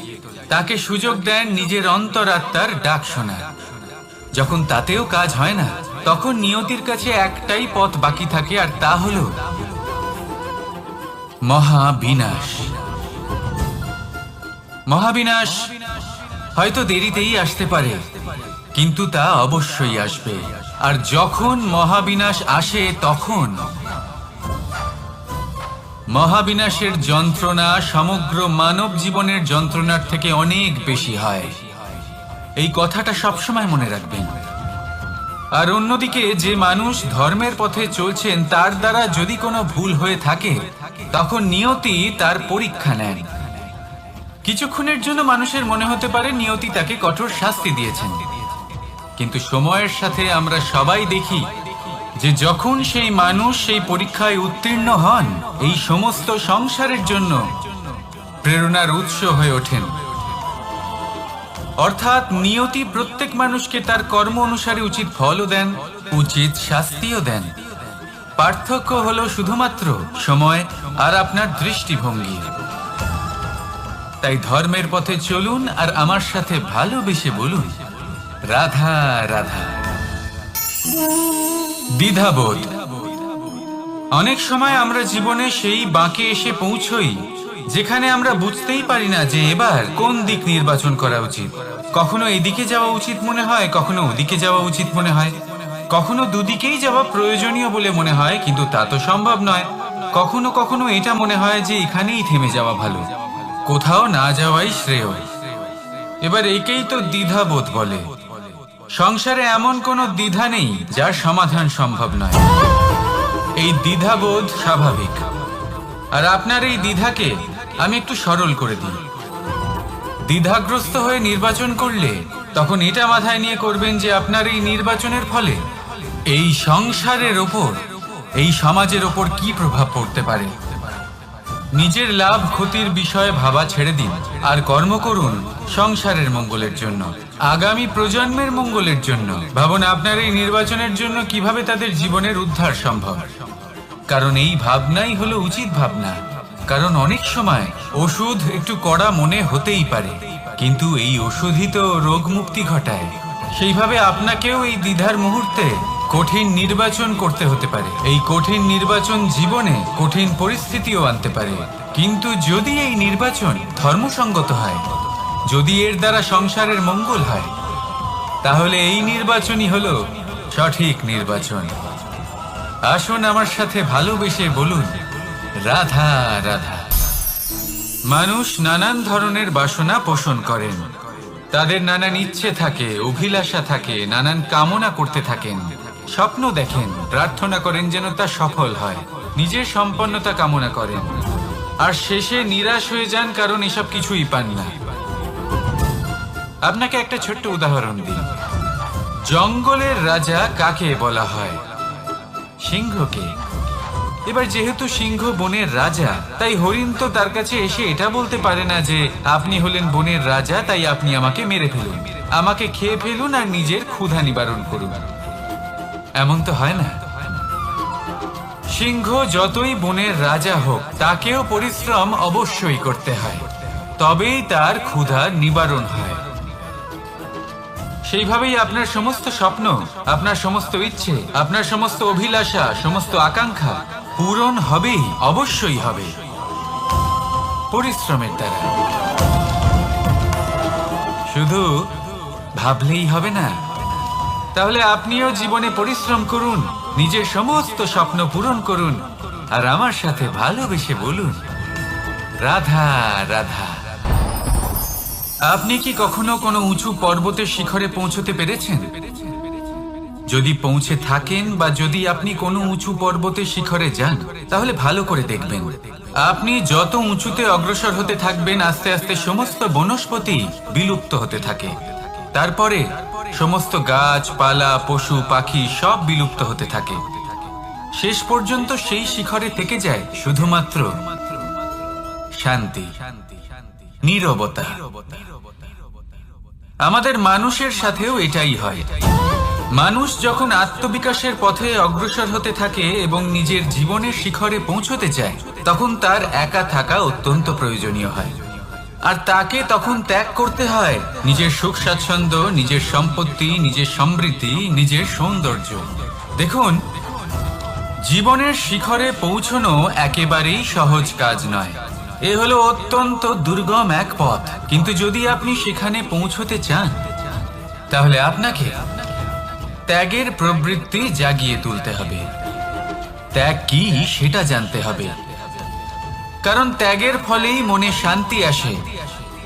A: তাকে সুযোগ দেন নিজের অন্তরাত্মার ডাক শোনার। যখন তাতেও কাজ হয় না, তখন নিয়তির কাছে একটাই পথ বাকি থাকে, আর তা হলো মহাবিনাশ। মহাবিনাশ হয়তো দেরিতেই আসতে পারে, কিন্তু তা অবশ্যই আসবে। আর যখন মহাবিনাশ আসে, তখন মহাবিনাশের যন্ত্রণা সমগ্র মানব জীবনের যন্ত্রণার থেকে অনেক বেশি হয়। এই কথাটা সবসময় মনে রাখবেন। আর অন্যদিকে যে মানুষ ধর্মের পথে চলছেন, তার দ্বারা যদি কোনো ভুল হয়ে থাকে, তখন নিয়তি তার পরীক্ষা নেন। কিছুক্ষণের জন্য মানুষের মনে হতে পারে নিয়তি তাকে কঠোর শাস্তি দিয়েছেন, কিন্তু সময়ের সাথে আমরা সবাই দেখি যে যখন সেই মানুষ সেই পরীক্ষায় উত্তীর্ণ হন, এই সমস্ত সংসারের জন্য প্রেরণার উৎস হয়ে ওঠেন। অর্থাৎ নিয়তি প্রত্যেক মানুষকে তার কর্ম অনুসারে উচিত ফলও দেন, উচিত শাস্তিও দেন। পার্থক্য হলো শুধুমাত্র সময় আর আপনার দৃষ্টিভঙ্গি। তাই ধর্মের পথে চলুন আর আমার সাথে ভালোবেসে বলুন, রাধা রাধা। দ্বিধাবোধ। অনেক সময় আমরা জীবনে সেই বাঁকে এসে পৌঁছই যেখানে আমরা বুঝতেই পারি না যে এবার কোন দিক নির্বাচন করা উচিত। কখনো এদিকে যাওয়া উচিত মনে হয়, কখনো ওদিকে যাওয়া উচিত মনে হয়, কখনো দুদিকেই যাওয়া প্রয়োজনীয় বলে মনে হয়, কিন্তু তা তো সম্ভব নয়। কখনো কখনো এটা মনে হয় যে এখানেই থেমে যাওয়া ভালো, কোথাও না যাওয়াই শ্রেয়। এবার একেই তো দ্বিধাবোধ বলে। সংসারে এমন কোনো দ্বিধা নেই যার সমাধান সম্ভব নয়। এই দ্বিধাবোধ স্বাভাবিক। আর আপনার এই দ্বিধাকে আমি একটু সরল করে দিই। দ্বিধাগ্রস্ত হয়ে নির্বাচন করলে তখন এটা মাথায় নিয়ে করবেন যে আপনার এই নির্বাচনের ফলে এই সংসারের ওপর, এই সমাজের ওপর কি প্রভাব পড়তে পারে। নিজের লাভ ক্ষতির বিষয়ে ভাবা ছেড়ে দিন আর কর্ম করুন সংসারের মঙ্গলের জন্য, আগামী প্রজন্মের মঙ্গলের জন্য। ভাবুন আপনার এই নির্বাচনের জন্য কিভাবে তাদের জীবনের উদ্ধার সম্ভব। কারণ এই ভাবনাই হলো উচিত ভাবনা। কারণ অনেক সময় ওষুধ একটু কড়া মনে হতেই পারে, কিন্তু এই ওষুধই তো রোগ মুক্তি ঘটায়। সেইভাবে আপনাকেও এই দ্বিধার মুহূর্তে কঠিন নির্বাচন করতে হতে পারে। এই কঠিন নির্বাচন জীবনে কঠিন পরিস্থিতিও আনতে পারে, কিন্তু যদি এই নির্বাচন ধর্মসঙ্গত হয়, যদি এর দ্বারা সংসারের মঙ্গল হয়, তাহলে এই নির্বাচনই হলো সঠিক নির্বাচন। আসুন আমার সাথে ভালোবেসে বলুন, রাধা রাধা। মানুষ নানান ধরনের বাসনা পোষণ করেন, তাদের নানান ইচ্ছে থাকে, অভিলাষা থাকে, নানান কামনা করতে থাকেন, স্বপ্ন দেখেন, প্রার্থনা করেন যেন তা সফল হয়, নিজের সম্পন্নতা কামনা করেন, আর শেষে নিরাশ হয়ে যান কারণ এসব কিছুই পান না। আপনাকে একটা ছোট্ট উদাহরণ দিই। জঙ্গলের রাজা কাকে বলা হয়? সিংহকে। এবার যেহেতু সিংহ বনের রাজা, তাই হরিণ তো তার কাছে এসে এটা বলতে পারে না যে আপনি হলেন বনের রাজা, তাই আপনি আমাকে মেরে ফেলুন, আমাকে খেয়ে ফেলুন আর নিজের ক্ষুধা নিবারণ করুন। এমন তো হয় না। সিংহ যতই বনের রাজা হোক, তাকেও পরিশ্রম অবশ্যই করতে হয়, তবেই তার ক্ষুধা নিবারণ হয়। সেইভাবেই আপনার সমস্ত স্বপ্ন, আপনার সমস্ত ইচ্ছে, আপনার সমস্ত অভিলাষা, সমস্ত আকাঙ্ক্ষা পূরণ হবেই, অবশ্যই হবে, পরিশ্রমের দ্বারা। শুধু ভাবলেই হবে না, তাহলে আপনিও জীবনে পরিশ্রম করুন, নিজের সমস্ত স্বপ্ন পূরণ করুন, আর আমার সাথে ভালোবেসে বলুন, রাধা রাধা। আপনি কি কখনো কোনো উঁচু পর্বতের শিখরে পৌঁছতে পেরেছেন? যদি পৌঁছে থাকেন বা যদি আপনি কোনো উঁচু পর্বতের শিখরে যান, তাহলে ভালো করে দেখবেন, আপনি যত উঁচুতে অগ্রসর হতে থাকবেন, আস্তে আস্তে সমস্ত বনস্পতি বিলুপ্ত হতে থাকে। তারপরে সমস্ত গাছপালা, পশু পাখি সব বিলুপ্ত হতে থাকে। শেষ পর্যন্ত সেই শিখরে থেকে যায় শুধুমাত্র শান্তি, নীরবতা। আমাদের মানুষের সাথেও এটাই হয়। মানুষ যখন আত্মবিকাশের পথে অগ্রসর হতে থাকে এবং নিজের জীবনের শিখরে পৌঁছতে চায়, তখন তার একা থাকা অত্যন্ত প্রয়োজনীয় হয়। আর তাকে তখন ত্যাগ করতে হয় নিজের সুখ স্বাচ্ছন্দ্য, নিজের সম্পত্তি, নিজের সমৃদ্ধি, নিজের সৌন্দর্য। দেখুন, জীবনের শিখরে পৌঁছানো একেবারেই সহজ কাজ নয়। এ হলো অত্যন্ত দুর্গম এক পথ। কিন্তু যদি আপনি সেখানে পৌঁছতে চান, তাহলে আপনাকে ত্যাগের প্রবৃত্তি জাগিয়ে তুলতে হবে। ত্যাগ কি সেটা জানতে হবে, কারণ ত্যাগের ফলেই মনে শান্তি আসে,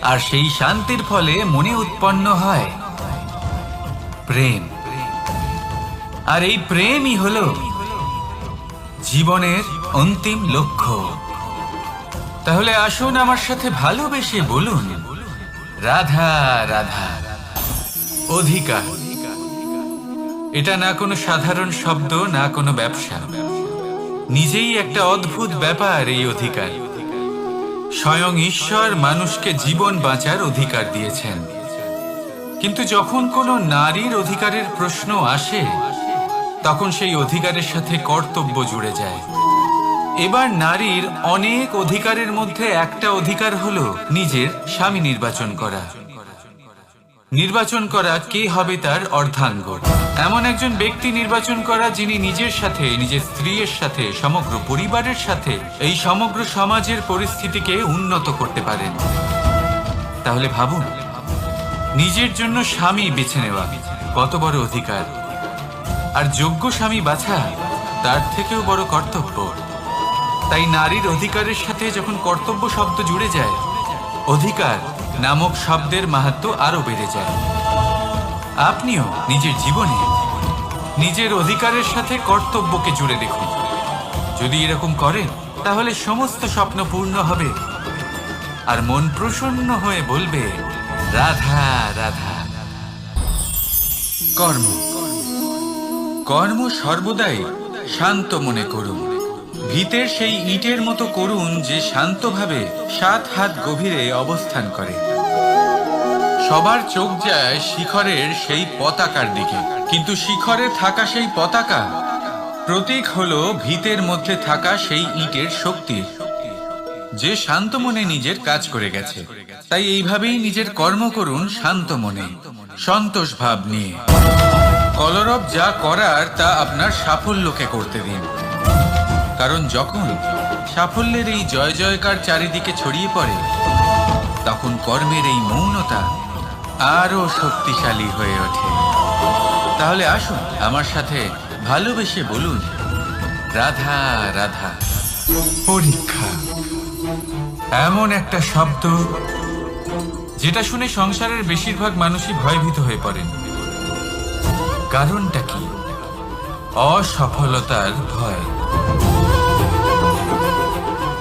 A: আর সেই শান্তির ফলে মনে উৎপন্ন হয় প্রেম। আর এই প্রেমই হলো জীবনের অন্তিম লক্ষ্য। তাহলে আসুন আমার সাথে ভালোবেসে বলুন, রাধা রাধা। অধিকার, এটা না কোনো সাধারণ শব্দ, না কোনো ব্যবসা, নিজেই একটা অদ্ভুত ব্যাপার এই অধিকার। স্বয়ং ঈশ্বর মানুষকে জীবন বাঁচার অধিকার দিয়েছেন। কিন্তু যখন কোনো নারীর অধিকারের প্রশ্ন আসে, তখন সেই অধিকারের সাথে কর্তব্য জুড়ে যায়। এবার নারীর অনেক অধিকারের মধ্যে একটা অধিকার হলো নিজের স্বামী নির্বাচন করা। নির্বাচন করা কে হবে তার অর্ধাঙ্গ, এমন একজন ব্যক্তি নির্বাচন করা যিনি নিজের সাথে, নিজের স্ত্রীর সাথে, সমগ্র পরিবারের সাথে এই সমগ্র সমাজের পরিস্থিতিকে উন্নত করতে পারেন। তাহলে ভাবুন, নিজের জন্য স্বামী বেছে নেওয়া কত বড় অধিকার, আর যোগ্য স্বামী বাছা তার থেকেও বড় কর্তব্য। তাই নারীর অধিকারের সাথে যখন কর্তব্য শব্দ জুড়ে যায়, অধিকার নামক শব্দের মাহাত্ম্য আরো বেড়ে যায়। আপনিও নিজের জীবনে নিজের অধিকারের সাথে কর্তব্যকে জুড়ে দেখুন। যদি এরকম করেন, তাহলে সমস্ত স্বপ্ন পূর্ণ হবে, আর মন প্রসন্ন হয়ে বলবে, রাধা রাধা। কর্ম, কর্ম সর্বদাই শান্ত মনে করুন। ভিতের সেই ইটের মতো করুন যে শান্তভাবে 7 হাত গভীরে অবস্থান করে। সবার চোখ যায় শিখরের সেই পতাকার দিকে, কিন্তু শিখরে থাকা সেই পতাকা প্রতীক হলো ভিতের মধ্যে থাকা সেই ইটের শক্তি, যে শান্ত মনে নিজের কাজ করে গেছে। তাই এইভাবেই নিজের কর্ম করুন শান্ত মনে, সন্তোষ ভাব নিয়ে। কলরব যা করার তা আপনার সাফল্যকে করতে দিন, কারণ যখন সাফল্যের এই জয় জয়কার চারিদিকে ছড়িয়ে পড়ে, তখন কর্মের এই মৌনতা আরো শক্তিশালী হয়ে ওঠে। তাহলে আসুন আমার সাথে ভালোবেসে বলুন, রাধা রাধা। পরীক্ষা এমন একটা শব্দ যেটা শুনে সংসারের বেশিরভাগ মানুষই ভয়ভীত হয়ে পড়েন। কারণটা কি? অসফলতার ভয়।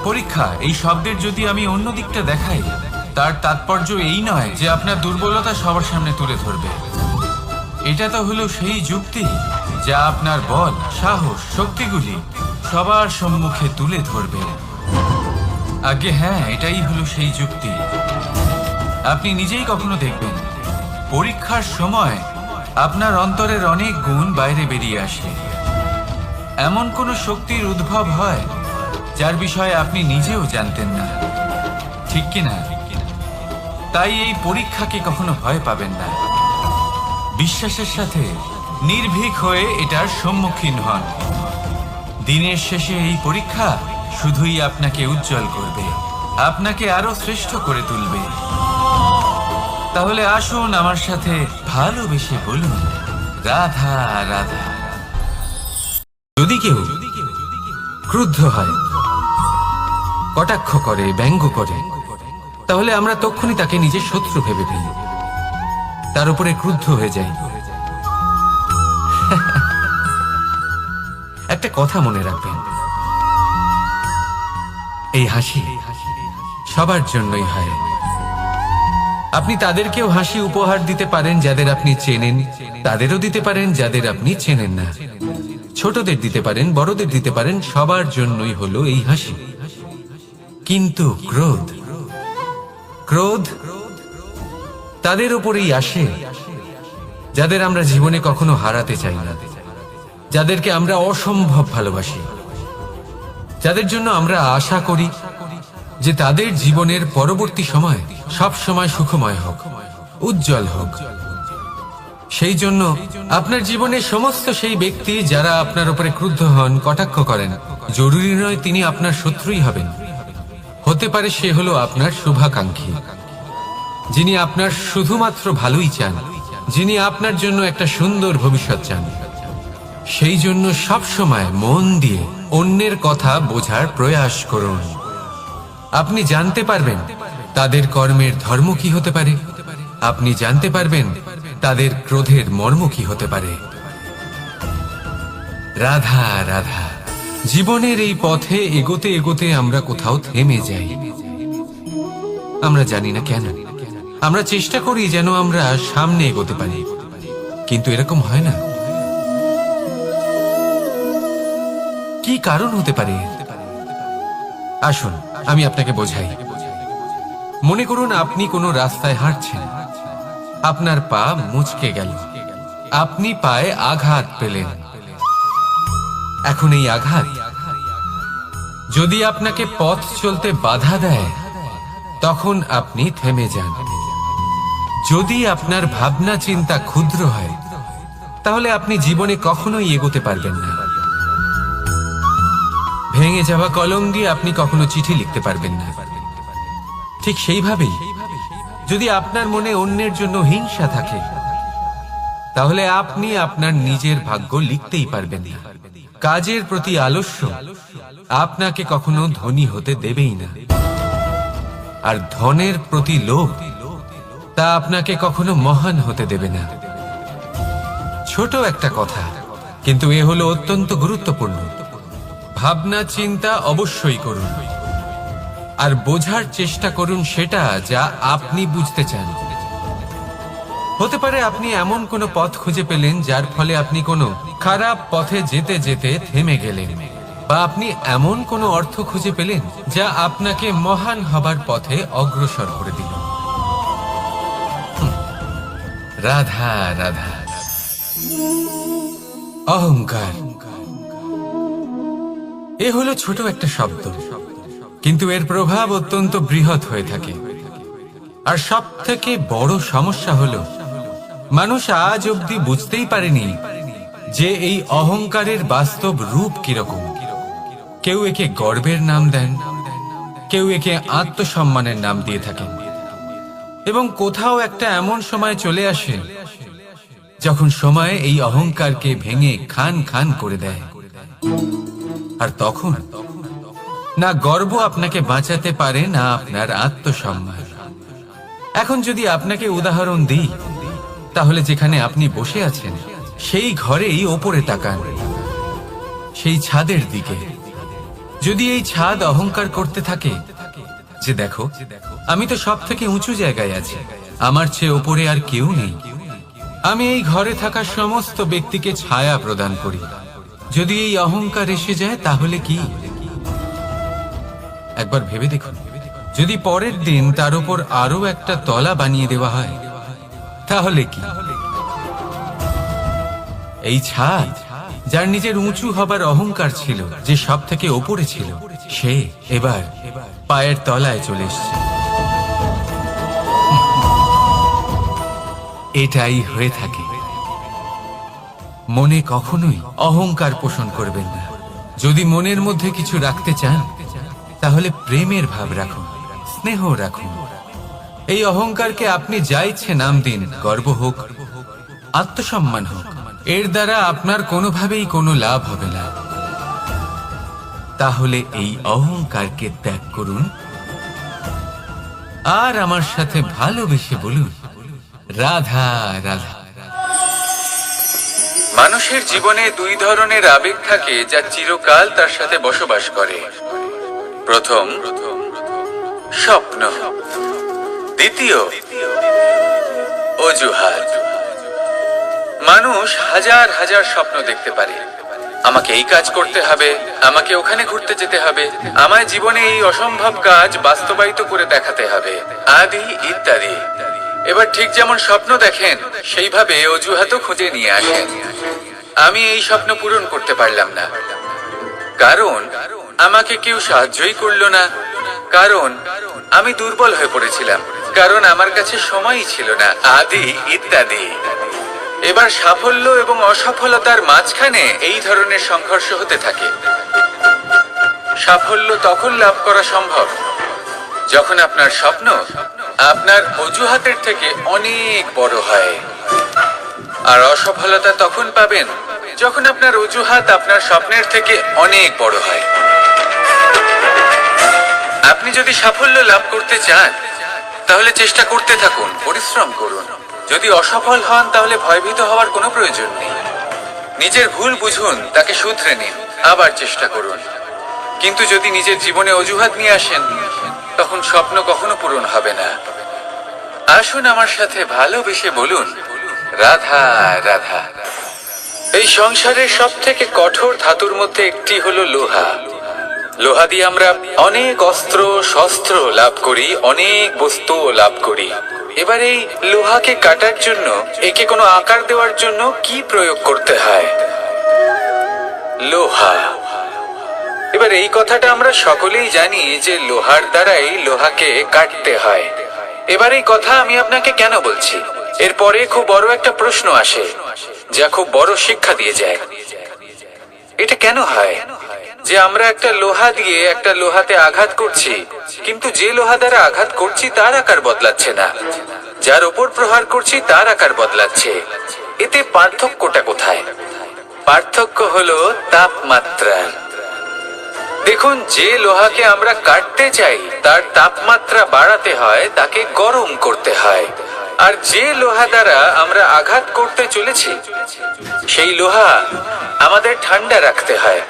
A: পরীক্ষা এই শব্দের যদি আমি অন্য দিকটা দেখাই, তার তাৎপর্য এই নয় যে আপনার দুর্বলতা সবার সামনে তুলে ধরবে। এটা তো হলো সেই যুক্তি যা আপনার বল, সাহস, শক্তিগুলি সবার সম্মুখে তুলে ধরবে। আগে হ্যাঁ, এটাই হলো সেই যুক্তি। আপনি নিজেই কখনো দেখবেন, পরীক্ষার সময় আপনার অন্তরের অনেক গুণ বাইরে বেরিয়ে আসে। এমন কোনো শক্তির উদ্ভব হয় যার বিষয়ে আপনি নিজেও জানতেন না, ঠিক কিনা? তাই এই পরীক্ষাকে কখনো ভয় পাবেন না। বিশ্বাসের সাথে নির্ভীক হয়ে এটার সম্মুখীন হন। দিনের শেষে এই পরীক্ষা শুধুই আপনাকে উজ্জ্বল করবে, আপনাকে আরো শ্রেষ্ঠ করে তুলবে। তাহলে আসুন আমার সাথে ভালোবেসে বলুন, রাধা রাধা। যদি কেউ ক্রুদ্ধ হয়, কটাক্ষ করে, ব্যঙ্গ করে, তাহলে আমরা তক্ষুনি তাকে নিজের শত্রু ভেবে ফেলি, তার উপরে ক্রুদ্ধ হয়ে যাই। একটা কথা মনে রাখবেন, এই হাসি সবার জন্যই হয়। আপনি তাদেরকেও হাসি উপহার দিতে পারেন যাদের আপনি চেনেন, তাদেরও দিতে পারেন যাদের আপনি চেনেন না। ছোটদের দিতে পারেন, বড়দের দিতে পারেন, সবার জন্যই হলো এই হাসি। কিন্তু ক্রোধ, ক্রোধ তাদের উপরেই আসে যাদের আমরা জীবনে কখনো হারাতে চাই না, যাদেরকে আমরা অসম্ভব ভালোবাসি, যাদের জন্য আমরা আশা করি যে তাদের জীবনের পরবর্তী সময় সব সময় সুখময় হোক, উজ্জ্বল হোক। সেই জন্য আপনার জীবনে সমস্ত সেই ব্যক্তি যারা আপনার উপরে ক্রুদ্ধ হন, কটাক্ষ করেন, জরুরি নয় তিনি আপনার শত্রুই হবেন। হতে পারে সে হলো আপনার শুভাকাঙ্ক্ষী, যিনি আপনার শুধুমাত্র ভালোই চান, যিনি আপনার জন্য একটা সুন্দর ভবিষ্যৎ চান। সেই জন্য সব সময় মন দিয়ে অন্যের কথা বোঝার প্রয়াস করুন। আপনি জানতে পারবেন তাদের কর্মের ধর্ম কি হতে পারে, আপনি জানতে পারবেন তাদের ক্রোধের মর্ম কি হতে পারে। রাধা রাধা। জীবনের এই পথে এগোতে এগোতে আমরা কোথাও থেমে যাই, আমরা জানি না কেন। আমরা চেষ্টা করি যেন আমরা সামনে এগোতে পারি, কিন্তু এরকম হয় না। কি কারণ হতে পারে? আসুন আমি আপনাকে বোঝাই। মনে করুন আপনি কোনো রাস্তায় হাঁটছেন, আপনার পা মুচকে গেল, আপনি পায়ে আঘাত পেলেন। এখন এই আঘাত যদি আপনাকে পথ চলতে বাধা দেয়, তখন আপনি থেমে যান। যদি আপনার ভাবনা চিন্তা ক্ষুদ্র হয়, তাহলে আপনি জীবনে কখনোই এগোতে পারবেন না। ভেঙে যাওয়া কলম দিয়ে আপনি কখনো চিঠি লিখতে পারবেন না। ঠিক সেইভাবেই যদি আপনার মনে অন্যের জন্য হিংসা থাকে, তাহলে আপনি আপনার নিজের ভাগ্য লিখতেই পারবেন না। কাজের প্রতি আলস্য আপনাকে কখনো ধনী হতে দেবেই না, আর ধনের প্রতি লোভ তা আপনাকে কখনো মহান হতে দেবে না। ছোট একটা কথা, কিন্তু এ হলো অত্যন্ত গুরুত্বপূর্ণ। ভাবনা চিন্তা অবশ্যই করুন, আর বোঝার চেষ্টা করুন সেটা যা আপনি বুঝতে চান। হতে পারে আপনি এমন কোনো পথ খুঁজে পেলেন যার ফলে আপনি কোনো খারাপ পথে যেতে যেতে থেমে গেলেন, বা আপনি এমন কোনো অর্থ খুঁজে পেলেন যা আপনাকে মহান হবার পথে অগ্রসর করে দিল। রাধা রাধা। অহংকার এ হলো ছোট একটা শব্দ, কিন্তু এর প্রভাব অত্যন্ত বৃহৎ হয়ে থাকে। আর সব থেকে বড় সমস্যা হলো মানুষ আজ অবধি বুঝতেই পারেনি যে এই অহংকারের বাস্তব রূপ কিরকম। কেউ একে গর্বের নাম দেন, কেউ একে আত্মসম্মানের নাম দিয়ে থাকেন, এবং কোথাও একটা এমন সময় চলে আসে যখন সময় এই অহংকারকে ভেঙে খান খান করে দেয়। আর তখন না গর্ব আপনাকে বাঁচাতে পারে, না আপনার আত্মসম্মান। এখন যদি আপনাকে উদাহরণ দিই, তাহলে যেখানে আপনি বসে আছেন সেই ঘরেই ওপরে তাকান, সেই ছাদের দিকে। যদি এই ছাদ অহংকার করতে থাকে যে দেখো আমি তো সব থেকে উঁচু জায়গায় আছি, আমার চেয়ে ওপরে আর কেউ নেই, আমি এই ঘরে থাকা সমস্ত ব্যক্তিকে ছায়া প্রদান করি, যদি এই অহংকার এসে যায় তাহলে কি? একবার ভেবে দেখুন, যদি পরের দিন তার উপর আরো একটা তলা বানিয়ে দেওয়া হয় তাহলে কি? এই ছাদ যার নিজের উঁচু হবার অহংকার ছিল, যে সব থেকে ওপরে ছিল, সে এবার পায়ের তলায় চলে এসেছে। এটাই হয়ে থাকে। মনে কখনোই অহংকার পোষণ করবেন না। যদি মনের মধ্যে কিছু রাখতে চান, তাহলে প্রেমের ভাব রাখুন, স্নেহ রাখুন। এই অহংকারকে আপনি যা ইচ্ছে নাম দিন, গর্ব হোক, আত্মসম্মান হোক, এর দ্বারা আপনার কোনোভাবেই কোনো লাভ হবে না। তাহলে এই অহংকারকে ত্যাগ করুন আর আমার সাথে ভালোবেসে বলুন, রাধা রাধা। মানুষের জীবনে দুই ধরনের আবেগ থাকে যা চিরকাল তার সাথে বসবাস করে। প্রথম, স্বপ্ন। দ্বিতীয়, অজুহাত। মানুষ হাজার হাজার স্বপ্ন দেখতে পারে। আমাকে এই কাজ করতে হবে, আমাকে ওখানে ঘুরতে যেতে হবে, আমায় জীবনে এই অসম্ভব কাজ বাস্তবায়িত করে দেখাতে হবে, আদি ইত্যাদি। এবার ঠিক যেমন স্বপ্ন দেখেন সেইভাবে অজুহাতও খুঁজে নিয়ে আসেন। আমি এই স্বপ্ন পূরণ করতে পারলাম না, কারণ আমাকে কেউ সাহায্যই করলো না, কারণ আমি দুর্বল হয়ে পড়েছিলাম, কারণ আমার কাছে সময়ই ছিল না, আদি ইত্যাদি। এবার সাফল্য এবং অসফলতার মাঝখানে এই ধরনের সংঘর্ষ হতে থাকে। সাফল্য তখন লাভ করা সম্ভব যখন আপনার স্বপ্ন আপনার অজুহাতের থেকে অনেক বড় হয়, আর অসফলতা তখন পাবেন যখন আপনার অজুহাত আপনার স্বপ্নের থেকে অনেক বড় হয়। আপনি যদি সাফল্য লাভ করতে চান তাহলে চেষ্টা করতে থাকুন, পরিশ্রম করুন। যদি অসফল হন তাহলে ভয়ভীত হওয়ার কোনো প্রয়োজন নেই। নিজের ভুল বুঝুন, তাকে শুধরে নিন, আবার চেষ্টা করুন। কিন্তু যদি নিজের জীবনে অজুহাত নিয়ে আসেন তখন স্বপ্ন কখনো পূরণ হবে না। আসুন আমার সাথে ভালোবেসে বলুন, রাধা রাধা। এই সংসারের সব থেকে কঠোর ধাতুর মধ্যে একটি হলো লোহা। লোহা দিয়ে আমরা অনেক অস্ত্র শস্ত্র লাভ করি, অনেক বস্তু লাভ করি। এবার এই লোহাকে কাটার জন্য, একে কোনো আকার দেওয়ার জন্য কি প্রয়োগ করতে হয়? লোহা। এবার এই কথাটা আমরা সকলেই জানি যে লোহার দ্বারাই লোহাকে কাটতে হয়। এবার এই কথা আমি আপনাকে কেন বলছি? এরপরে খুব বড় একটা প্রশ্ন আসে যা খুব বড় শিক্ষা দিয়ে যায়। এটা কেন হয় যে আমরা একটা লোহা দিয়ে একটা লোহাতে আঘাত করছি, কিন্তু যে লোহা দ্বারা আঘাত করছি তার আকার বদলাচ্ছে না, যার উপর প্রহার করছি তার আকার বদলাচ্ছে? এতে পার্থক্যটা কোথায়? পার্থক্য হলো তাপমাত্রা। দেখুন, যে লোহাকে আমরা কাটতে চাই তার তাপমাত্রা বাড়াতে হয়, তাকে গরম করতে হয়। আর যে লোহা দ্বারা আমরা আঘাত করতে চলেছি সেই লোহা আমাদের ঠান্ডা রাখতে হয়।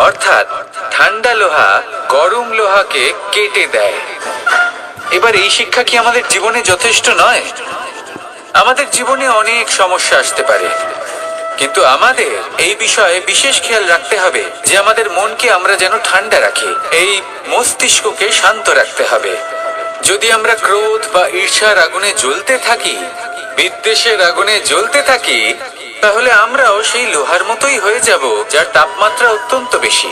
A: অর্থাৎ ঠান্ডা লোহা গরম লোহাকে কেটে দেয়। এবার এই শিক্ষা কি আমাদের জীবনে যথেষ্ট নয়? আমাদের জীবনে অনেক সমস্যা আসতে পারে, কিন্তু আমাদের এই বিষয়ে বিশেষ খেয়াল রাখতে হবে যে আমাদের মনকে আমরা যেন ঠান্ডা রাখি, এই মস্তিষ্ককে শান্ত রাখতে হবে। যদি আমরা ক্রোধ বা ঈর্ষার আগুনে জ্বলতে থাকি, বিদ্বেষের আগুনে জ্বলতে থাকি, তাহলে আমরাও সেই লোহার মতোই হয়ে যাব যার তাপমাত্রা অত্যন্ত বেশি।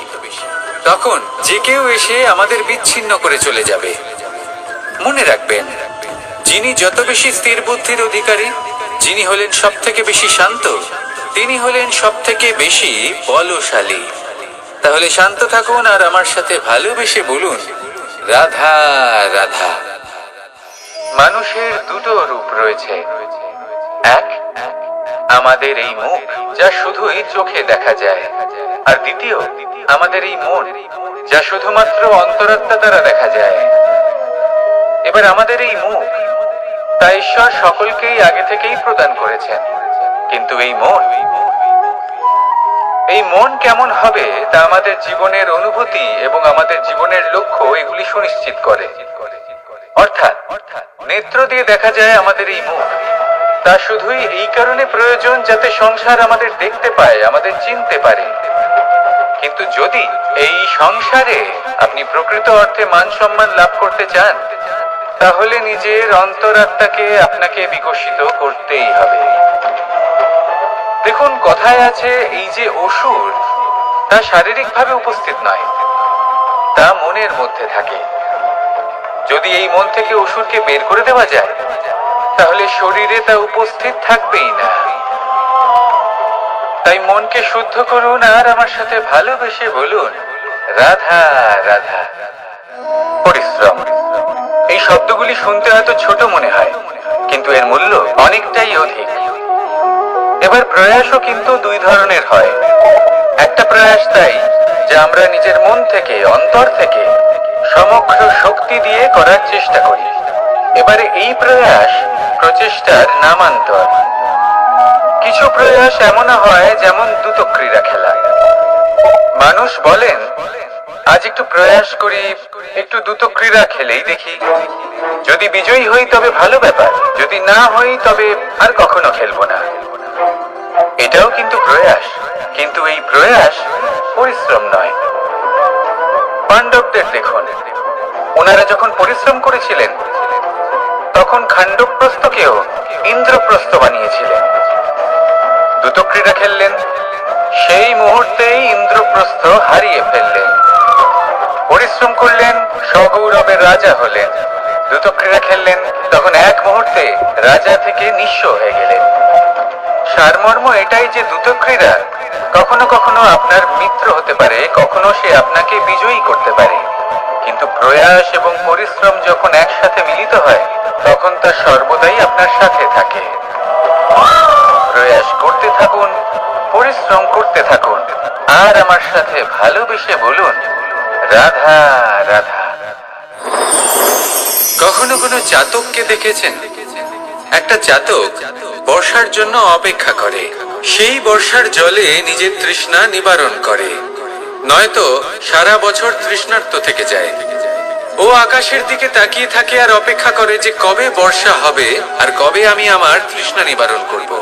A: তখন যে কেউ এসে আমাদের বিচ্ছিন্ন করে চলে যাবে। মনে রাখবেন, যিনি যত বেশি স্থির বুদ্ধির অধিকারী, যিনি হলেন সব থেকে বেশি শান্ত, তিনি হলেন সব থেকে বেশি বলশালী। তাহলে শান্ত থাকুন আর আমার সাথে ভালোবেসে বলুন, রাধা রাধা। মানুষের দুটো রূপ রয়েছে। এক, আমাদের এই মুখ যা শুধুই চোখে দেখা যায়, আর দ্বিতীয় আমাদের এই মন যা শুধুমাত্র অন্তরাত্মা দ্বারা দেখা যায়। এবার আমাদের এই মুখ তা ঈশ্বর সকলকেই আগে থেকেই প্রদান করেছেন, কিন্তু এই মন কেমন হবে তা আমাদের জীবনের অনুভূতি এবং আমাদের জীবনের লক্ষ্য এগুলি সুনিশ্চিত করে। অর্থাৎ নেত্র দিয়ে দেখা যায় আমাদের এই মুখ, তা শুধুই এই কারণে প্রয়োজন যাতে সংসার আমাদের দেখতে পায়, আমাদের চিনতে পারে। কিন্তু যদি এই সংসারে আপনি প্রকৃত অর্থে মান সম্মান লাভ করতে চান, তাহলে নিজের অন্তরাত্মাকে আপনাকে বিকশিত করতেই হবে। দেখুন, কথায় আছে এই যে অসুর, তা শারীরিকভাবে উপস্থিত নয়, তা মনের মধ্যে থাকে। যদি এই মন থেকে অসুরকে বের করে দেওয়া যায় তাহলে শরীরে তা উপস্থিত থাকবেই না। তাই মনকে শুদ্ধ করুন আর আমার সাথে ভালোবেসে বলুন, রাধা রাধা। পরিশ্রম। এই শব্দগুলি শুনতে হয়তো ছোট মনে হয়, কিন্তু এর মূল্য অনেকটাই অধিক। এবার প্রয়াসও কিন্তু দুই ধরনের হয়। একটা প্রয়াস তাই যা আমরা নিজের মন থেকে, অন্তর থেকে সমগ্র শক্তি দিয়ে করার চেষ্টা করি। এবারে এই প্রয়াস প্রচেষ্টার নামান্তর। কিছু প্রয়াস এমন হয় যেমন দ্রুত ক্রীড়া খেলা। মানুষ বলেন, আজ একটু প্রয়াস করি, একটু দ্রুত ক্রীড়া খেলেই দেখি, যদি বিজয়ী হই তবে ভালো ব্যাপার, যদি না হই তবে আর কখনো খেলবো না। এটাও কিন্তু প্রয়াস, কিন্তু এই প্রয়াস পরিশ্রম নয়। পাণ্ডবদের দেখুন, ওনারা যখন পরিশ্রম করেছিলেন তখন খাণ্ডবপ্রস্থকেও ইন্দ্রপ্রস্থ বানিয়েছিলেন। দ্রুত ক্রীড়া খেললেন, সেই মুহূর্তেই ইন্দ্রপ্রস্থ হারিয়ে ফেললেন। পরিশ্রম করলেন, সগৌরবের রাজা হলেন। দ্রুত ক্রীড়া খেললেন, তখন এক মুহূর্তে রাজা থেকে নিঃস্ব হয়ে গেলেন। সারমর্ম এটাই যে দ্রুত ক্রীড়া কখনো কখনো আপনার মিত্র হতে পারে, কখনো সে আপনাকে বিজয়ী করতে পারে, কিন্তু প্রয়াস এবং পরিশ্রম যখন একসাথে মিলিত হয় তখন তা সর্বদাই আপনার সাথে থাকে। প্রয়াস করতে থাকুন, পরিশ্রম করতে থাকুন, আর আমার সাথে ভালোবেসে বলুন, রাধা রাধা। কখনো কোনো চাতককে দেখেছেন? একটা চাতক বর্ষার জন্য অপেক্ষা করে, সেই বর্ষার জলে নিজের তৃষ্ণা নিবারণ করে, নয়তো সারা বছর তৃষ্ণার্ত থেকে যায়। ও আকাশের দিকে তাকিয়ে থাকে আর অপেক্ষা করে যে কবে বর্ষা হবে আর কবে আমি আমার তৃষ্ণা নিবারণ করব।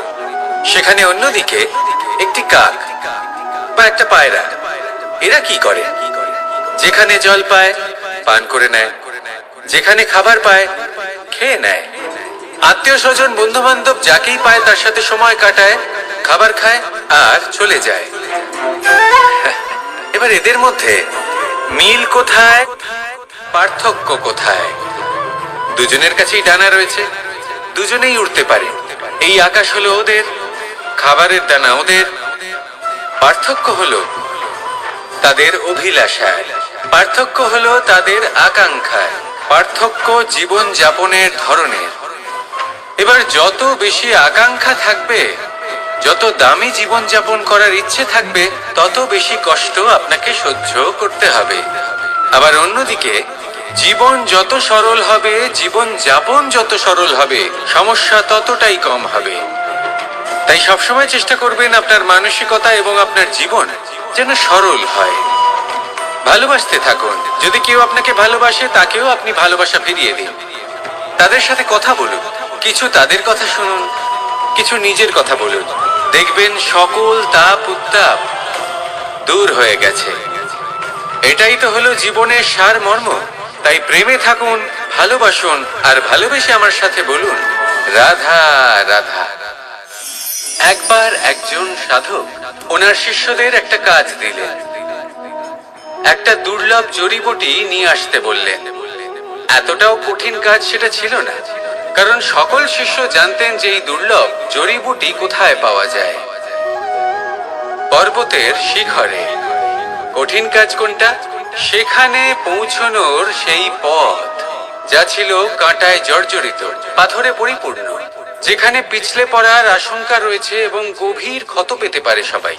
A: সেখানে অন্যদিকে একটি কাক বা একটা পায়রা, এরা কি করে? যেখানে জল পায় পান করে নেয়, যেখানে খাবার পায় খেয়ে নেয়, আত্মীয় স্বজন বন্ধু বান্ধব যাকেই পায় তার সাথে সময় কাটায়, খাবার খায় আর চলে যায়। এবার এদের মধ্যে মিল কোথায়, পার্থক্য কোথায়? দুজনের কাছেই ডানা রয়েছে, দুজনেই উড়তে পারে। এই আকাশ হলো ওদের, খাবারের দানা ওদের। পার্থক্য হলো তাদের অভিলাষায়, পার্থক্য হলো তাদের আকাঙ্ক্ষায়, পার্থক্য জীবন যাপনের ধরনের। এবার যত বেশি আকাঙ্ক্ষা থাকবে, যত দামি জীবন যাপন করার ইচ্ছে থাকবে, তত বেশি কষ্ট আপনাকে সহ্য করতে হবে। আবার অন্যদিকে জীবন যত সরল হবে, জীবন যাপন যত সরল হবে, সমস্যা ততটাই কম হবে। তাই সবসময় চেষ্টা করবেন আপনার মানসিকতা এবং আপনার জীবন যেন সরল হয়। ভালোবাসতে থাকুন, যদি কেউ আপনাকে ভালোবাসে তাকেও আপনি ভালোবাসা ফিরিয়ে দিন। তাদের সাথে কথা বলুন, কিছু তাদের কথা শুনুন, কিছু নিজের কথা বলুন, দেখবেন সকল তাপ উত্তাপ দূর হয়ে গেছে। এটাই তো হলো জীবনের সারমর্ম। তাই প্রেমে থাকুন, ভালোবাসুন, আর ভালোবেসে আমার সাথে বলুন, রাধা রাধা। একবার একজন সাধক ওনার শিষ্যদের একটা কাজ দিলেন, একটা দুর্লভ জড়িবুটি নিয়ে আসতে বললেন। এতটাও কঠিন কাজ সেটা ছিল না, কারণ সকল শিষ্য জানতেন যে এই দুর্লভ জড়িবুটি কোথায় পাওয়া যায়। পর্বতের শিখরে। কঠিন কাজ কোনটা? সেখানে পৌঁছানোর সেই পথ যা ছিল কাঁটায় জর্জরিত, পাথরে পরিপূর্ণ, যেখানে পিছলে পড়ার আশঙ্কা রয়েছে এবং গভীর ক্ষত পেতে পারে সবাই।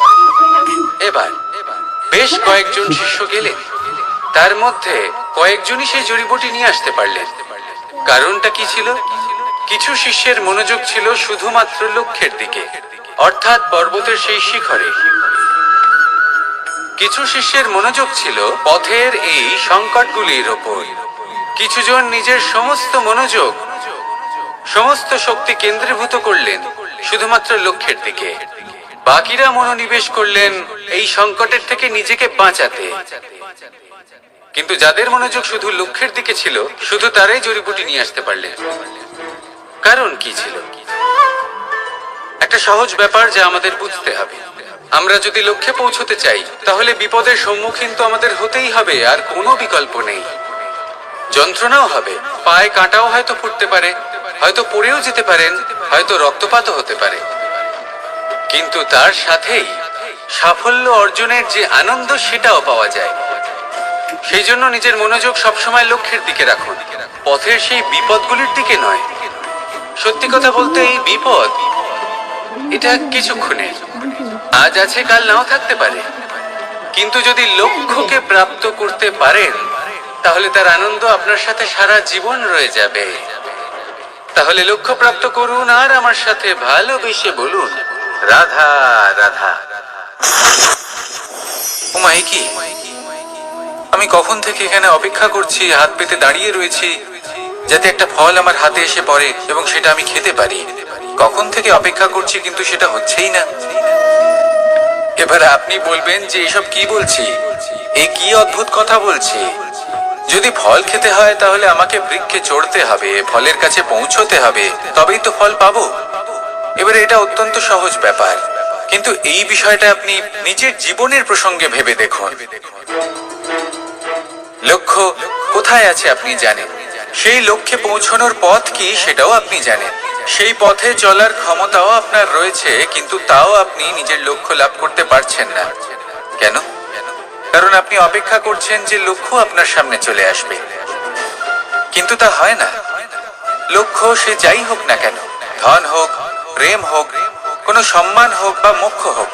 A: এবার বেশ কয়েকজন শিষ্য গেলেন, তার মধ্যে কয়েকজনই সেই জড়িবুটি নিয়ে আসতে পারলেন। কারণটা কি ছিল? কিছু শিষ্যের মনোযোগ ছিল শুধুমাত্র লক্ষ্যের দিকে, অর্থাৎ পর্বতের সেই শিখরে। কিছু শিষ্যের মনোযোগ ছিল পথের এই সংকটগুলির ওপর। কিছুজন নিজের সমস্ত মনোযোগ, সমস্ত শক্তি কেন্দ্রীভূত করলেন শুধুমাত্র লক্ষ্যের দিকে। বাকিরা মনোনিবেশ করলেন এই সংকটের থেকে নিজেকে বাঁচাতে। কিন্তু যাদের মনোযোগ শুধু লক্ষ্যের দিকে ছিল, শুধু তারাই জড়িবুটি নিয়ে আসতে পারলেন। কারণ কি ছিল? একটা সহজ ব্যাপার যা আমাদের বুঝতে হবে। আমরা যদি লক্ষ্যে পৌঁছতে চাই, তাহলে বিপদের সম্মুখীন তো আমাদের হতেই হবে, আর কোনো বিকল্প নেই। যন্ত্রণাও হবে, পায়ে কাঁটাও হয়তো ফুটতে পারে, হয়তো পড়েও যেতে পারেন, হয়তো রক্তপাতও হতে পারে, কিন্তু তার সাথেই সাফল্য অর্জনের যে আনন্দ সেটাও পাওয়া যায়। সেই জন্য নিজের মনোযোগ সবসময় লক্ষ্যের দিকে রাখুন, পথের সেই বিপদগুলির দিকে নয়। সত্যি কথা বলতে এই বিপদ এটা কিছুক্ষণের, আজ আছে কাল নাও থাকতে পারে, কিন্তু যদি লক্ষ্যকে প্রাপ্ত করতে পারেন তাহলে তার আনন্দ আপনার সাথে সারা জীবন রয়ে যাবে। তাহলে লক্ষ্য প্রাপ্ত করুন আর আমার সাথে ভালোবেসে বলুন, রাধা রাধা। ওমাই কি, আমি কখন থেকে এখানে অপেক্ষা করছি, হাত পেতে দাঁড়িয়ে রয়েছি যাতে একটা ফল আমার হাতে এসে পড়ে এবং সেটা আমি খেতে পারি। কখন থেকে অপেক্ষা করছি কিন্তু সেটা হচ্ছেই না। এবার আপনি বলবেন যে এসব কি বলছি, এ কি অদ্ভুত কথা বলছি। যদি ফল খেতে হয় তাহলে আমাকে বৃক্ষে চড়তে হবে, ফলের কাছে পৌঁছতে হবে, তবেই তো ফল পাবো। এবারে এটা অত্যন্ত সহজ ব্যাপার, কিন্তু এই বিষয়টা আপনি নিজের জীবনের প্রসঙ্গে ভেবে দেখুন। লক্ষ্য কোথায় আছে আপনি জানেন, সেই লক্ষ্যে পৌঁছানোর পথ কি সেটাও আপনি জানেন, সেই পথে চলার ক্ষমতাও আপনার রয়েছে, কিন্তু তাও আপনি নিজের লক্ষ্য লাভ করতে পারছেন না। কেন? কারণ আপনি অপেক্ষা করছেন যে লক্ষ্য আপনার সামনে চলে আসবে, কিন্তু তা হয় না। লক্ষ্য সে যাই হোক না কেন, ধন হোক, প্রেম হোক, কোনো সম্মান হোক বা মোক্ষ হোক,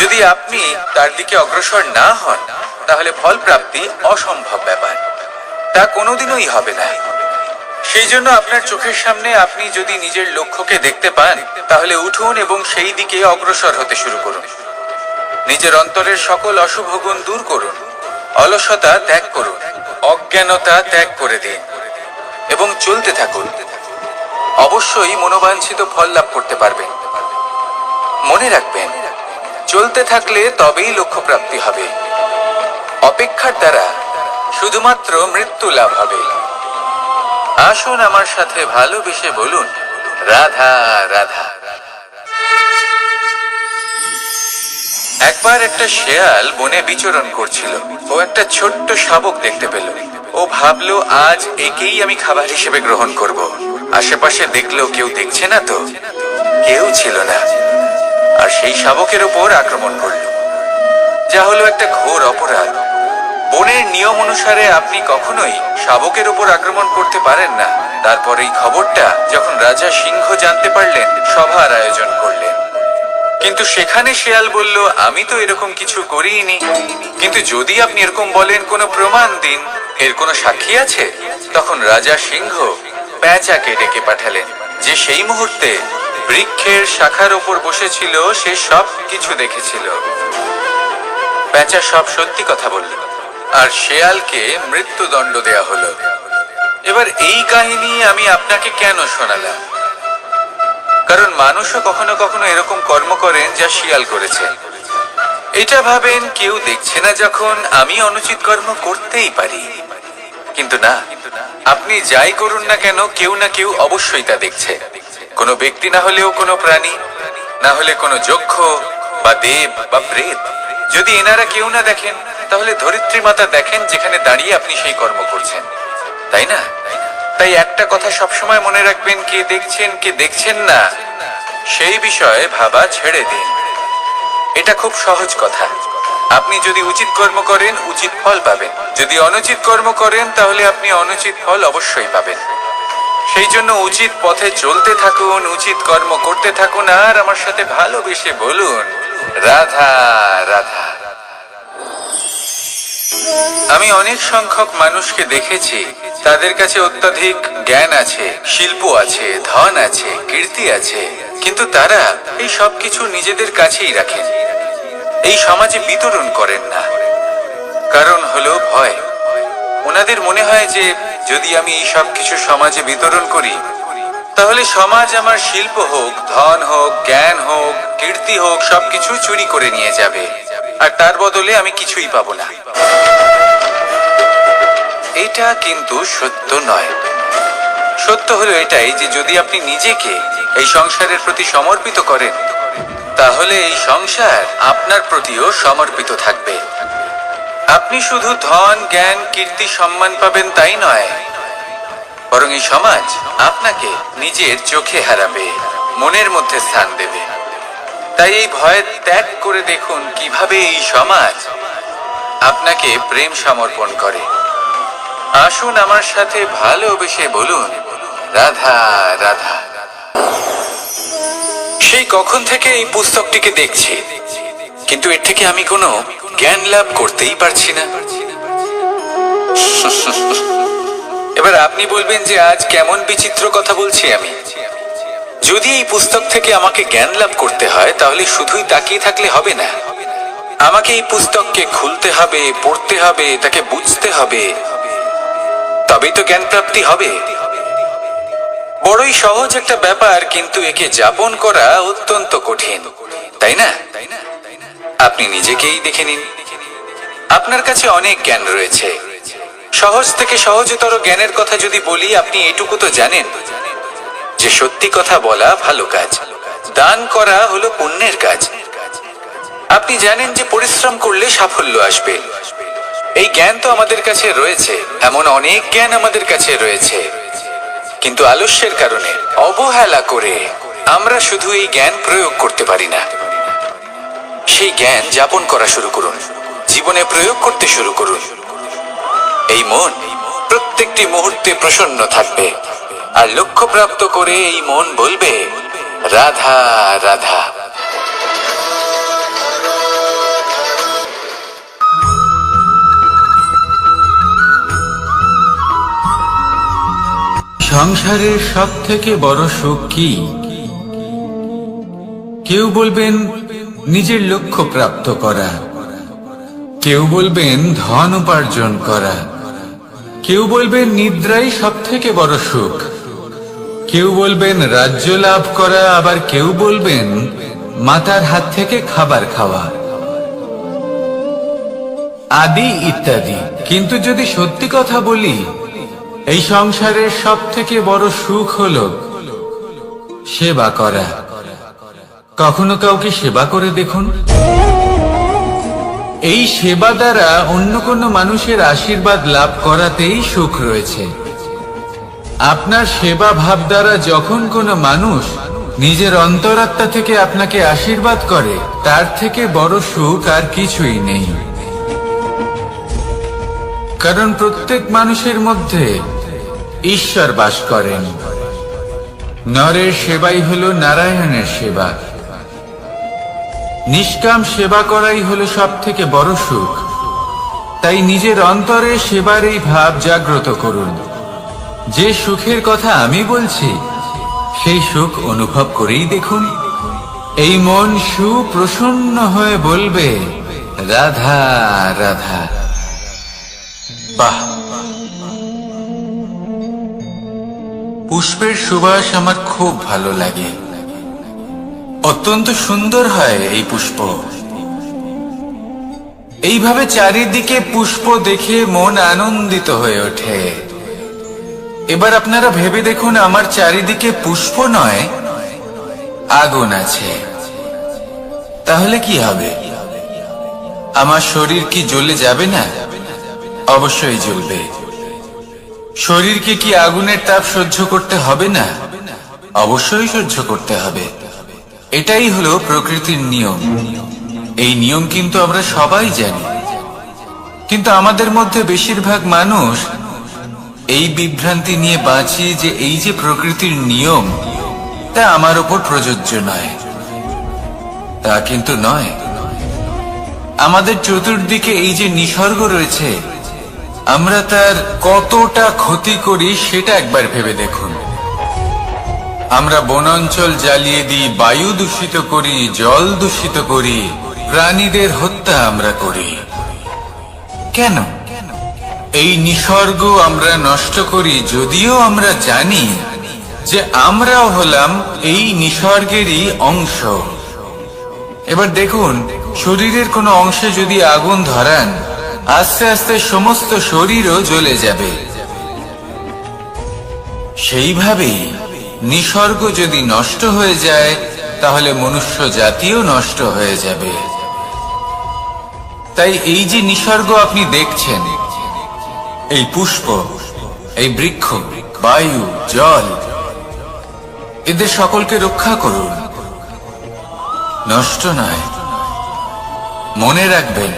A: যদি আপনি তার দিকে অগ্রসর না হন তাহলে ফল প্রাপ্তি অসম্ভব ব্যাপার, তা কোনোদিনই হবে না। সেই জন্য আপনার চোখের সামনে আপনি যদি নিজের লক্ষ্যকে দেখতে পান তাহলে উঠুন এবং সেই দিকে অগ্রসর হতে শুরু করুন। নিজের অন্তরের সকল অশুভ গুণ দূর করুন, অলসতা ত্যাগ করুন, অজ্ঞানতা ত্যাগ করে দিন এবং চলতে থাকুন। অবশ্যই মনোবাঞ্ছিত ফল লাভ করতে পারবেন। মনে রাখবেন, চলতে থাকলে তবেই লক্ষ্য প্রাপ্তি হবে। অপেক্ষার দ্বারা শুধুমাত্র মৃত্যু লাভ হবে। আসুন আমার সাথে ভালোবেসে বলুন, রাধা রাধা। একবার একটা শেয়াল বনে বিচরণ করছিল। ও একটা ছোট্ট শাবক দেখতে পেল। ও ভাবলো, আজ একেই আমি খাবার হিসেবে গ্রহণ করব। আশেপাশে দেখলো কেউ দেখছে না, তো কেউ ছিল না, আর সেই শাবকের উপর আক্রমণ করল, যা হলো একটা ঘোর অপরাধ। বনের নিয়ম অনুসারে আপনি কখনোই শাবকের উপর আক্রমণ করতে পারেন না। তারপর এই খবরটা যখন রাজা সিংহ জানতে পারলেন, সভার আয়োজন করলেন। কিন্তু সেখানে শেয়াল বলল, আমি তো এরকম কিছু করিনি। কিন্তু যদি আপনি এরকম বলেন, কোনো প্রমাণ দিন, এর কোনো সাক্ষী আছে? তখন রাজা সিংহ পেঁচাকে ডেকে পাঠালেন, যে সেই মুহূর্তে বৃক্ষের শাখার উপর বসেছিল, সে সব কিছু দেখেছিল। পেঁচা সব সত্যি কথা বলল, আর শেয়ালকে মৃত্যুদণ্ড দেয়া হলো। এবার এই কাহিনী আমি আপনাকে কেন শোনালাম? কারণ মানুষও কখনো কখনো এরকম কর্ম করেন যা শিয়াল করেছে। এটা ভাবেন কেউ দেখছে না, যখন আমি অনুচিত কর্ম করতেই পারি। কিন্তু না, আপনি যাই করুন না কেন, কেউ না কেউ অবশ্যই তা দেখছে। কোনো ব্যক্তি না হলেও কোনো প্রাণী, না হলে কোনো যক্ষ বা দেব বা প্রেত। যদি এনারা কেউ না দেখেন, তাহলে ধরিত্রী মাতা দেখেন, যেখানে দাঁড়িয়ে আপনি সেই কর্ম করছেন, তাই না? তাই একটা কথা সবসময় মনে রাখবেন, কে দেখছেন কে দেখছেন না সেই বিষয়ে ভাবা ছেড়ে দিন। এটা খুব সহজ কথা। আপনি যদি উচিত কর্ম করেন, উচিত ফল পাবেন। যদি অনুচিত কর্ম করেন, তাহলে আপনি অনুচিত ফল অবশ্যই পাবেন। সেই জন্য উচিত পথে চলতে থাকুন, উচিত কর্ম করতে থাকুন, আর আমার সাথে ভালোবেসে বলুন, রাধা রাধা। আমি অনেক সংখ্যক মানুষকে দেখেছি, তাদের কাছে অত্যাধিক জ্ঞান আছে, শিল্প আছে, ধন আছে, কীর্তি আছে, কিন্তু তারা এই সব কিছু নিজেদের কাছেই রাখেন, এই সমাজে বিতরণ করেন না। কারণ হলো ভয়। ওনাদের মনে হয় যে যদি আমি এই সব কিছু সমাজে বিতরণ করি, তাহলে সমাজ আমার শিল্প হোক, ধন হোক, জ্ঞান হোক, কীর্তি হোক, সবকিছু চুরি করে নিয়ে যাবে, আর তার বদলে আমি কিছুই পাবো না। এটা কিন্তু সত্য নয়। সত্য হলো এটাই যে যদি আপনি নিজেকে এই সংসারের প্রতি সমর্পিত করেন, তাহলে এই সংসার আপনার প্রতিও সমর্পিত থাকবে। আপনি শুধু ধন, জ্ঞান, কীর্তি, সম্মান পাবেন তাই নয়, বরং এই সমাজ আপনাকে নিজের চোখে হারাবে, মনের মধ্যে স্থান দেবে। তাই এই ভয় ত্যাগ করে দেখুন কিভাবে এই সমাজ আপনাকে প্রেম সমর্পণ করে। আসুন আমার সাথে ভালোবেসে বলুন, রাধা রাধা। সেই কখন থেকে এই পুস্তকটিকে দেখছি, কিন্তু এর থেকে আমি কোনো জ্ঞান লাভ করতেই পারছি না। এবার আপনি বলবেন যে আজ কেমন বিচিত্র কথা বলছি আমি। যদি এই পুস্তক থেকে আমাকে জ্ঞান লাভ করতে হয়, তাহলে শুধুই তাকিয়ে থাকলে হবে না। আমাকে এই পুস্তককে খুলতে হবে, পড়তে হবে, তাকে বুঝতে হবে, তবেই তো জ্ঞান প্রাপ্তি হবে। বড়ই সহজ একটা ব্যাপার, কিন্তু একে যাপন করা অত্যন্ত কঠিন, তাই না? আপনি নিজেকেই দেখে নিন। আপনার কাছে অনেক জ্ঞান রয়েছে। সহজ থেকে সহজতর জ্ঞানের কথা যদি বলি, আপনি এটুকু তো জানেন যে সত্যি কথা বলা ভালো কাজ, দান করা হলো পুণ্যের কাজ। আপনি জানেন যে পরিশ্রম করলে সাফল্য আসবে। এই জ্ঞান তো আমাদের কাছে রয়েছে, এমন অনেক জ্ঞান আমাদের কাছে রয়েছে, কিন্তু আলস্যের কারণে, অবহেলা করে আমরা শুধু এই জ্ঞান প্রয়োগ করতে পারি না। সেই জ্ঞান যাপন করা শুরু করুন, জীবনে প্রয়োগ করতে শুরু করুন। এই মন প্রত্যেকটি মুহূর্তে প্রসন্ন থাকবে, আর লক্ষ্য প্রাপ্ত করে এই মন বলবে, রাধা রাধা। সংসারের সব থেকে বড় সুখ কি? কেউ বলবেন নিজের লক্ষ্য প্রাপ্ত করা, কেউ বলবেন ধন উপার্জন করা, কেউ বলবেন নিদ্রাই সব থেকে বড় সুখ, কেউ বলবেন রাজ্য লাভ করা, আবার কেউ বলবেন মাতার হাত থেকে খাবার খাওয়া, আদি ইত্যাদি। কিন্তু যদি সত্যি কথা বলি, এই সংসারের সব থেকে বড় সুখ হলো সেবা করা। কখনো কাউকে সেবা করে দেখুন। এই সেবা দ্বারা অন্য কোনো মানুষের আশীর্বাদ লাভ করাতেই সুখ রয়েছে। আপনার সেবা ভাব দ্বারা যখন কোনো মানুষ নিজের অন্তরাত্মা থেকে আপনাকে আশীর্বাদ করে, তার থেকে বড় সুখ আর কিছুই নেই। কারণ প্রত্যেক মানুষের মধ্যে ঈশ্বর বাস করেন। নরের সেবাই হলো নারায়ণের সেবা। নিষ্কাম সেবা করাই হলো সব থেকে বড় সুখ। তাই নিজের অন্তরে সেবার এই ভাব জাগ্রত করুন। যে সুখের কথা আমি বলছি, সেই সুখ অনুভব করেই দেখুন। এই মন সুপ্রসন্ন হয়ে বলবে, রাধা রাধা। বাহ! পুষ্পের সুবাস আমার খুব ভালো লাগে। অত্যন্ত সুন্দর হয় এই পুষ্প। এইভাবে চারিদিকে পুষ্প দেখে মন আনন্দিত হয়ে ওঠে। এবার আপনারা ভেবে দেখুন, আমার চারিদিকে পুষ্প নয়, আগুন আছে। তাহলে কি হবে? আমার শরীর কি জ্বলে যাবে না? অবশ্যই জ্বলবে। শরীরকে কি আগুনের তাপ সহ্য করতে হবে না? অবশ্যই সহ্য করতে হবে। এটাই হলো প্রকৃতির নিয়ম। এই নিয়ম কিন্তু আমরা সবাই জানি, কিন্তু আমাদের মধ্যে বেশিরভাগ মানুষ এই বিভ্রান্তি নিয়ে বাঁচি যে এই যে প্রকৃতির নিয়ম, তা আমার উপর প্রযোজ্য নয়। তা কিন্তু নয়। আমাদের চতুর্দিকে এই যে নিসর্গ রয়েছে, আমরা তার কতটা ক্ষতি করি সেটা একবার ভেবে দেখুন। আমরা বনাঞ্চল জ্বালিয়ে দিই, বায়ু দূষিত করি, জল দূষিত করি, প্রাণীদের হত্যা আমরা করি। কেন? এই নিসর্গ আমরা নষ্ট করি, যদিও আমরা জানি যে আমরাও হলাম এই নিসর্গেরই অংশ। এবার দেখুন, শরীরের কোনো অংশে যদি আগুন ধরান, আস্তে আস্তে সমস্ত শরীরও জ্বলে যাবে। সেইভাবেই নিসর্গ যদি নষ্ট হয়ে যায়, তাহলে মনুষ্য জাতিও নষ্ট হয়ে যাবে। তাই এই যে নিসর্গ আপনি দেখছেন, এই পুষ্প, এই বৃক্ষ, বায়ু, জল, এদের সকলকে রক্ষা করুন, নষ্ট নয়। মনে রাখবেন,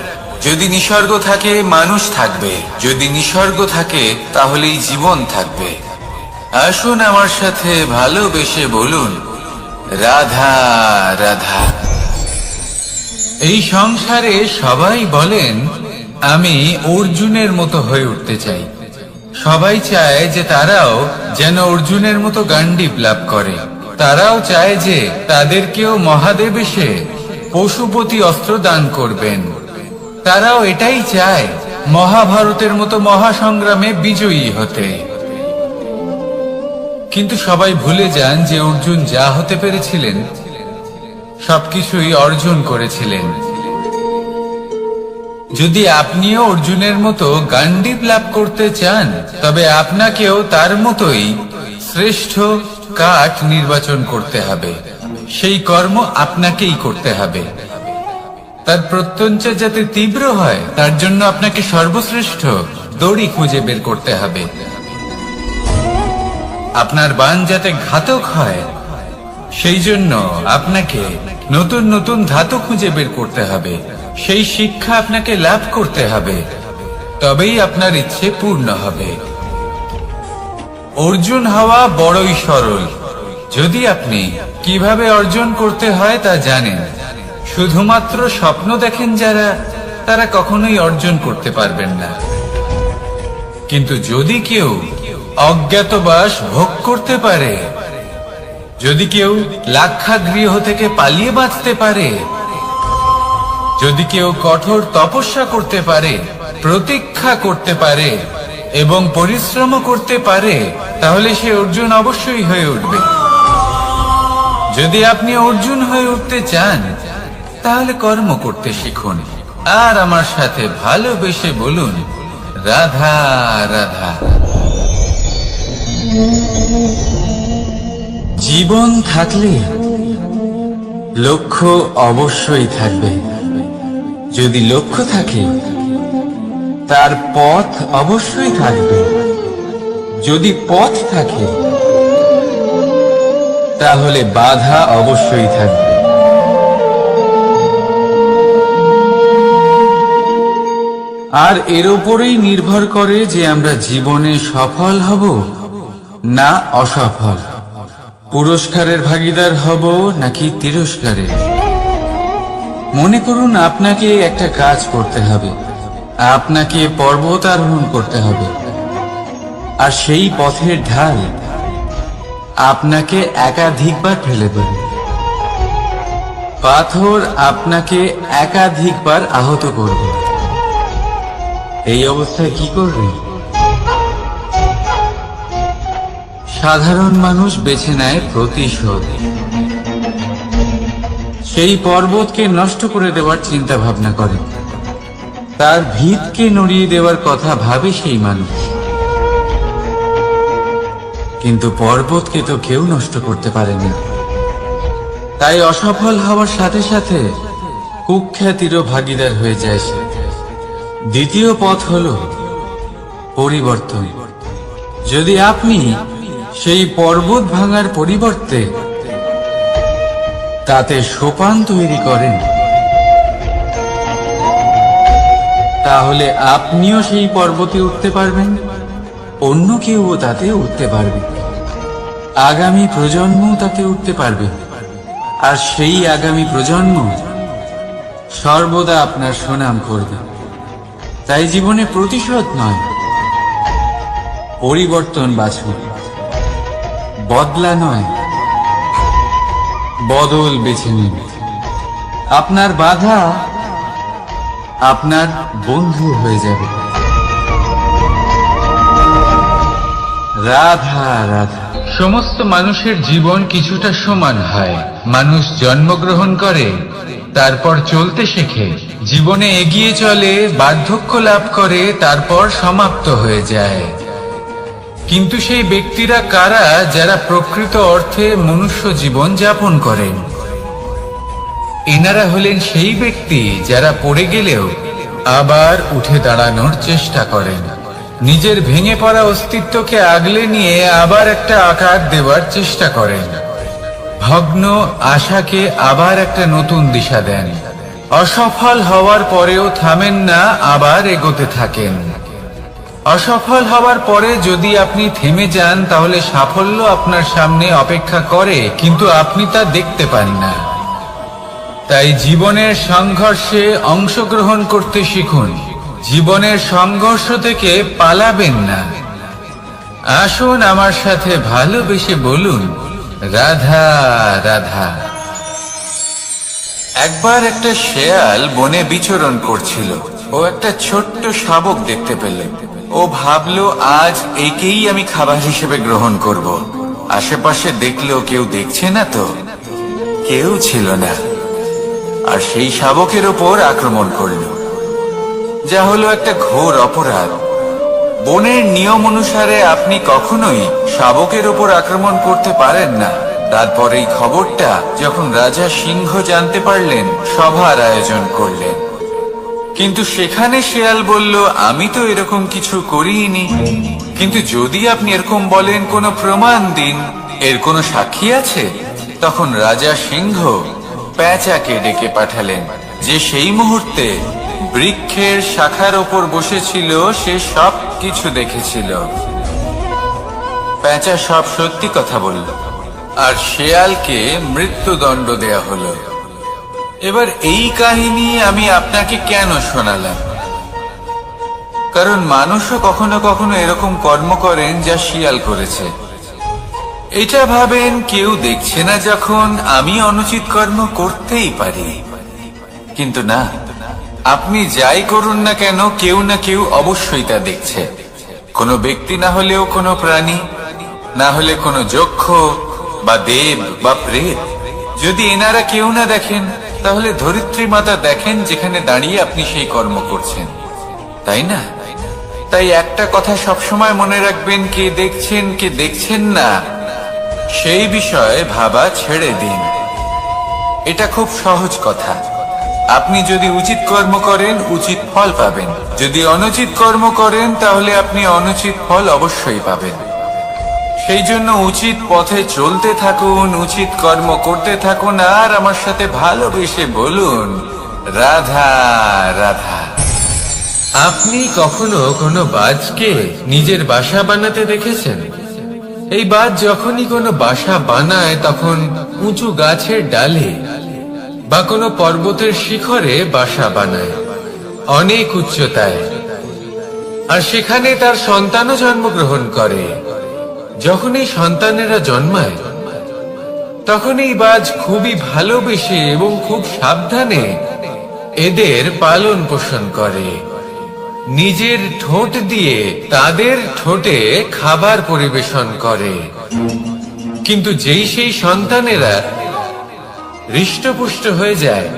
A: যদি নিসর্গ থাকে মানুষ থাকবে, যদি নিসর্গ থাকে তাহলেই জীবন থাকবে। আসুন আমার সাথে ভালোবেসে বলুন, রাধা রাধা। এই সংসারে সবাই বলেন আমি অর্জুনের মতো হয়ে উঠতে চাই। সবাই চায় যে তারাও যেন অর্জুনের মতো গান্ডীব লাভ করে। তারাও চায় যে তাদেরকেও মহাদেব এসে পশুপতি অস্ত্র দান করবেন। তারাও এটাই চায় মহাভারতের মতো মহাসংগ্রামে বিজয়ী হতে। কিন্তু সবাই ভুলে যান যে অর্জুন যা হতে পেরেছিলেন সবকিছুই অর্জন করেছিলেন। যদি আপনিও অর্জুনের মতো গান্ডীব লাভ করতে চান তবে আপনাকেও তার মতোই শ্রেষ্ঠ কাঠ নির্বাচন করতে হবে। সেই কর্ম আপনাকেই করতে হবে। তার প্রত্যঞ্চা যাতে তীব্র হয় তার জন্য আপনাকে সর্বশ্রেষ্ঠ দড়ি খুঁজে বের করতে হবে। আপনার বাণ যাতে ঘাতক হয় সেই জন্য আপনাকে নতুন নতুন ধাতু খুঁজে বের করতে হবে। সেই শিক্ষা আপনাকে লাভ করতে হবে, তবেই আপনার ইচ্ছে পূর্ণ হবে। অর্জুন হওয়া বড়ই সরল যদি আপনি কিভাবে অর্জন করতে হয় তা জানেন। শুধুমাত্র স্বপ্ন দেখেন যারা, তারা কখনোই অর্জন করতে পারবেন না। কিন্তু যদি কেউ অজ্ঞাতবাস ভোগ করতে পারে, যদি কেউ লাক্ষাগৃহ থেকে পালিয়ে বাঁচতে পারে, যদি কেউ কঠোর তপস্যা করতে পারে, প্রতীক্ষা করতে পারে এবং পরিশ্রম করতে পারে, তাহলে সে অর্জুন অবশ্যই হয়ে উঠবে। যদি আপনি অর্জুন হয়ে উঠতে চান তাহলে কর্ম করতে শিখুন আর আমার সাথে ভালোবেসে বলুন রাধা রাধা। জীবন থাকলে লক্ষ্য অবশ্যই থাকবে। যদি লক্ষ্য থাকে তার পথ অবশ্যই থাকবে। যদি পথ থাকে তাহলে বাধা অবশ্যই থাকবে। আর এর উপরেই নির্ভর করে যে আমরা জীবনে সফল হব না অসফল, পুরস্কারের ভাগীদার হব নাকি তিরস্কারের। মনে করুন আপনাকে একটা কাজ করতে হবে, আপনাকে পর্বত আরোহণ করতে হবে, আর সেই পথের ঢাল আপনাকে একাধিকবার ফেলে দেবে। পাথর আপনাকে একাধিকবার আহত করবে। এই অবস্থায় কি করবে? সাধারণ মানুষ বেছে নেয় প্রতিশোধ। সেই পর্বতকে নষ্ট করে দেওয়ার চিন্তা ভাবনা করে, তার ভিতকে নড়িয়ে দেওয়ার কথা ভাবে সেই মানুষ। কিন্তু পর্বতকে তো কেউ নষ্ট করতে পারেনি। তাই অসফল হওয়ার সাথে সাথে কুখ্যাতিরও ভাগীদার হয়ে যায় সে। দ্বিতীয় পথ হলো পরিবর্তন। যদি আপনি সেই পর্বত ভাঙার পরিবর্তে তাতে সোপান তৈরি করেন তাহলে আপনিও সেই পর্বতে উঠতে পারবেন, অন্য কেউও তাতে উঠতে পারবে, আগামী প্রজন্মও তাতে উঠতে পারবে। আর সেই আগামী প্রজন্ম সর্বদা আপনার সুনাম করবে। তাই জীবনে প্রতিশোধ নয়, পরিবর্তন বাছুন। বদলা নয়, বদল বেছে নিন। আপনার বাধা আপনার বন্ধু হয়ে যাবে। রাধা রাধা। সমস্ত মানুষের জীবন কিছুটা সমান হয়। মানুষ জন্মগ্রহণ করে, তারপর চলতে শেখে, জীবনে এগিয়ে চলে, বার্ধক্য লাভ করে, তারপর সমাপ্ত হয়ে যায়। কিন্তু সেই ব্যক্তিরা কারা যারা প্রকৃত অর্থে মনুষ্য জীবন যাপন করেন? এনারা হলেন সেই ব্যক্তি যারা পড়ে গেলেও আবার উঠে দাঁড়ানোর চেষ্টা করেন, নিজের ভেঙে পড়া অস্তিত্বকে আগলে নিয়ে আবার একটা আকার দেওয়ার চেষ্টা করেন, ভগ্ন আশাকে আবার একটা নতুন দিশা দেন। অসফল হওয়ার পরেও থামেন না, আবার এগোতে থাকেন। অসফল হওয়ার পরে যদি আপনি থেমে যান তাহলে সাফল্য আপনার সামনে অপেক্ষা করে, কিন্তু আপনি তা দেখতে পান না। তাই জীবনের সংঘর্ষে অংশগ্রহণ করতে শিখুন। জীবনের সংঘর্ষ থেকে পালাবেন না। আসুন আমার সাথে ভালোবেসে বলুন, রাধা রাধা। একবার একটা শেয়াল বনে বিচরণ করছিল। ও একটা ছোট্ট শাবক দেখতে পেল। ও ভাবলো, আজ একেই আমি খাবার হিসেবে গ্রহণ করব। আশেপাশে দেখলো কেউ দেখছে না তো, কেউ ছিল না। আর সেই শাবকের ওপর আক্রমণ করল, যা হলো একটা ঘোর অপরাধ। বনের নিয়ম অনুসারে আপনি কখনোই শাবকের ওপর আক্রমণ করতে পারেন না। তারপর এই খবরটা যখন রাজা সিংহ জানতে পারলেন, সভার আয়োজন করলেন। কিন্তু সেখানে শেয়াল বলল, আমি তো এরকম কিছু করিনি। কিন্তু যদি আপনি এরকম বলেন, কোনো প্রমাণ দিন, এর কোনো সাক্ষী আছে? তখন রাজা সিংহ পেঁচাকে ডেকে পাঠালেন, যে সেই মুহূর্তে বৃক্ষের শাখার ওপর বসেছিল। সে সব কিছু দেখেছিল। পেঁচা সব সত্যি কথা বলল, আর শেয়ালকে মৃত্যুদণ্ড দেয়া হলো। এবার এই কাহিনী আমি আপনাকে কেন শোনালাম? কারণ মানুষও কখনো কখনো এরকম কর্ম করেন যা শিয়াল করেছে। এটা ভাবেন, কেউ দেখছে না যখন আমি অনুচিত কর্ম করতেই পারি। কিন্তু না, আপনি যাই করুন না কেন, কেউ না কেউ অবশ্যই তা দেখছে। কোনো ব্যক্তি না হলেও কোনো প্রাণী, না হলে কোনো যক্ষ বা দেব বা প্রেত। যদি এনারা কেউ না দেখেন, তাহলে ধরিত্রী মাতা দেখেন, যেখানে দাঁড়িয়ে আপনি সেই কর্ম করছেন, তাই না? তাই একটা কথা সবসময় মনে রাখবেন, কে দেখছেন কে দেখছেন না সেই বিষয়ে ভাবা ছেড়ে দিন। এটা খুব সহজ কথা। আপনি যদি উচিত কর্ম করেন, উচিত ফল পাবেন। যদি অনুচিত কর্ম করেন, তাহলে আপনি অনুচিত ফল অবশ্যই পাবেন। সেই জন্য উচিত পথে চলতে থাকুন, উচিত কর্ম করতে থাকুন, আর আমার সাথে ভালোবেসে বলুন, রাধা রাধা। আপনি কখনো কোনো বাজকে নিজের বাসা বানাতে দেখেছেন? এই বাজ যখনই কোনো বাসা বানায়, তখন উঁচু গাছের ডালে বা কোনো পর্বতের শিখরে বাসা বানায়, অনেক উচ্চতায়। আর সেখানে তার সন্তানও জন্মগ্রহণ করে। যখন এই সন্তানেরা জন্মায়, তখন এই বাজ খুবই ভালোবেসে এবং খুব সাবধানে এদের পালন পোষণ করে। নিজের ঠোঁট দিয়ে তাদের ঠোঁটে খাবার পরিবেশন করে। কিন্তু যেই সেই সন্তানেরা হৃষ্টপুষ্ট হয়ে যায়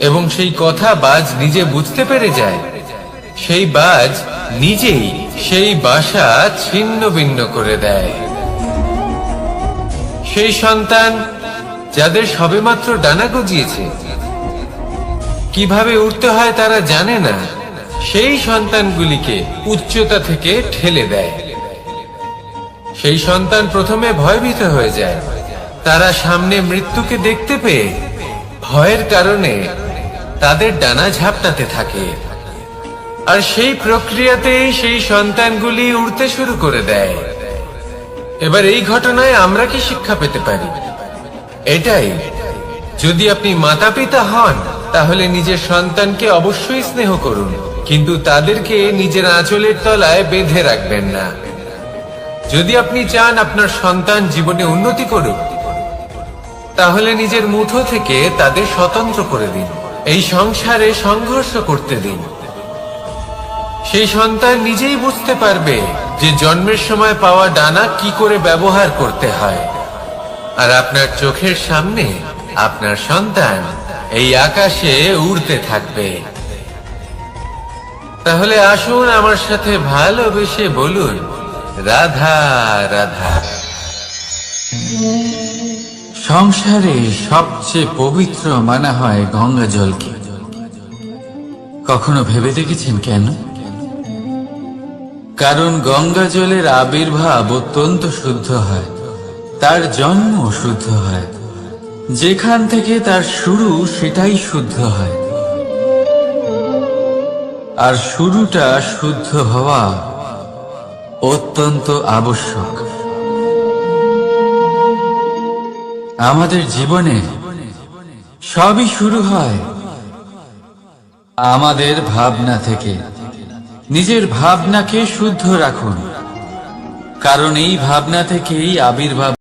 A: এবং সেই কথা বাজ নিজে বুঝতে পেরে যায়, সেই বাজ নিজেই সেই বাসা ছিন্ন ভিন্ন করে দেয়। সেই সন্তান যাদের সবেমাত্র ডানা গজিয়েছে, কিভাবে উঠতে হয় তারা জানে না, সেই সন্তানগুলিকে উচ্চতা থেকে ঠেলে দেয়। সেই সন্তান প্রথমে ভয়ভীত হয়ে যায়। তারা সামনে মৃত্যুকে দেখতে পেয়ে ভয়ের কারণে তাদের ডানা ঝাপটাতে থাকে। আর সেই প্রক্রিয়াতেই সেই সন্তানগুলি উড়তে শুরু করে দেয়। এবার এই ঘটনায় আমরা কি শিক্ষা পেতে পারি? এটাই, যদি আপনি মাতা পিতা হন, তাহলে নিজের সন্তানকে অবশ্যই স্নেহ করুন, কিন্তু তাদেরকে নিজের আঁচলের তলায় বেঁধে রাখবেন না। যদি আপনি চান আপনার সন্তান জীবনে উন্নতি করুক, তাহলে নিজের মুঠো থেকে তাদের স্বতন্ত্র করে দিন। এই সংসারে সংঘর্ষ করতে দিন। সেই সন্তান নিজেই বুঝতে পারবে যে জন্মের সময় পাওয়া ডানা কি করে ব্যবহার করতে হয়। আর আপনার চোখের সামনে আপনার সন্তান এই আকাশে উড়তে থাকবে। তাহলে আসুন আমার সাথে ভালোবেসে বলুন, রাধা রাধা।
B: সংসারে সবচেয়ে পবিত্র মানা হয় গঙ্গা জলকে। কখনো ভেবে দেখেছেন কেন? কারণ গঙ্গা জলের আবির্ভাব অত্যন্ত শুদ্ধ হয়, তার জন্ম শুদ্ধ হয়, যেখান থেকে তার শুরু সেটাই শুদ্ধ হয়। আর শুরুটা শুদ্ধ হওয়া অত্যন্ত আবশ্যক। আমাদের জীবনে সবই শুরু হয় আমাদের ভাবনা থেকে। নিজের ভাবনাকে শুদ্ধ রাখুন, কারণ এই ভাবনা থেকেই আবির্ভাব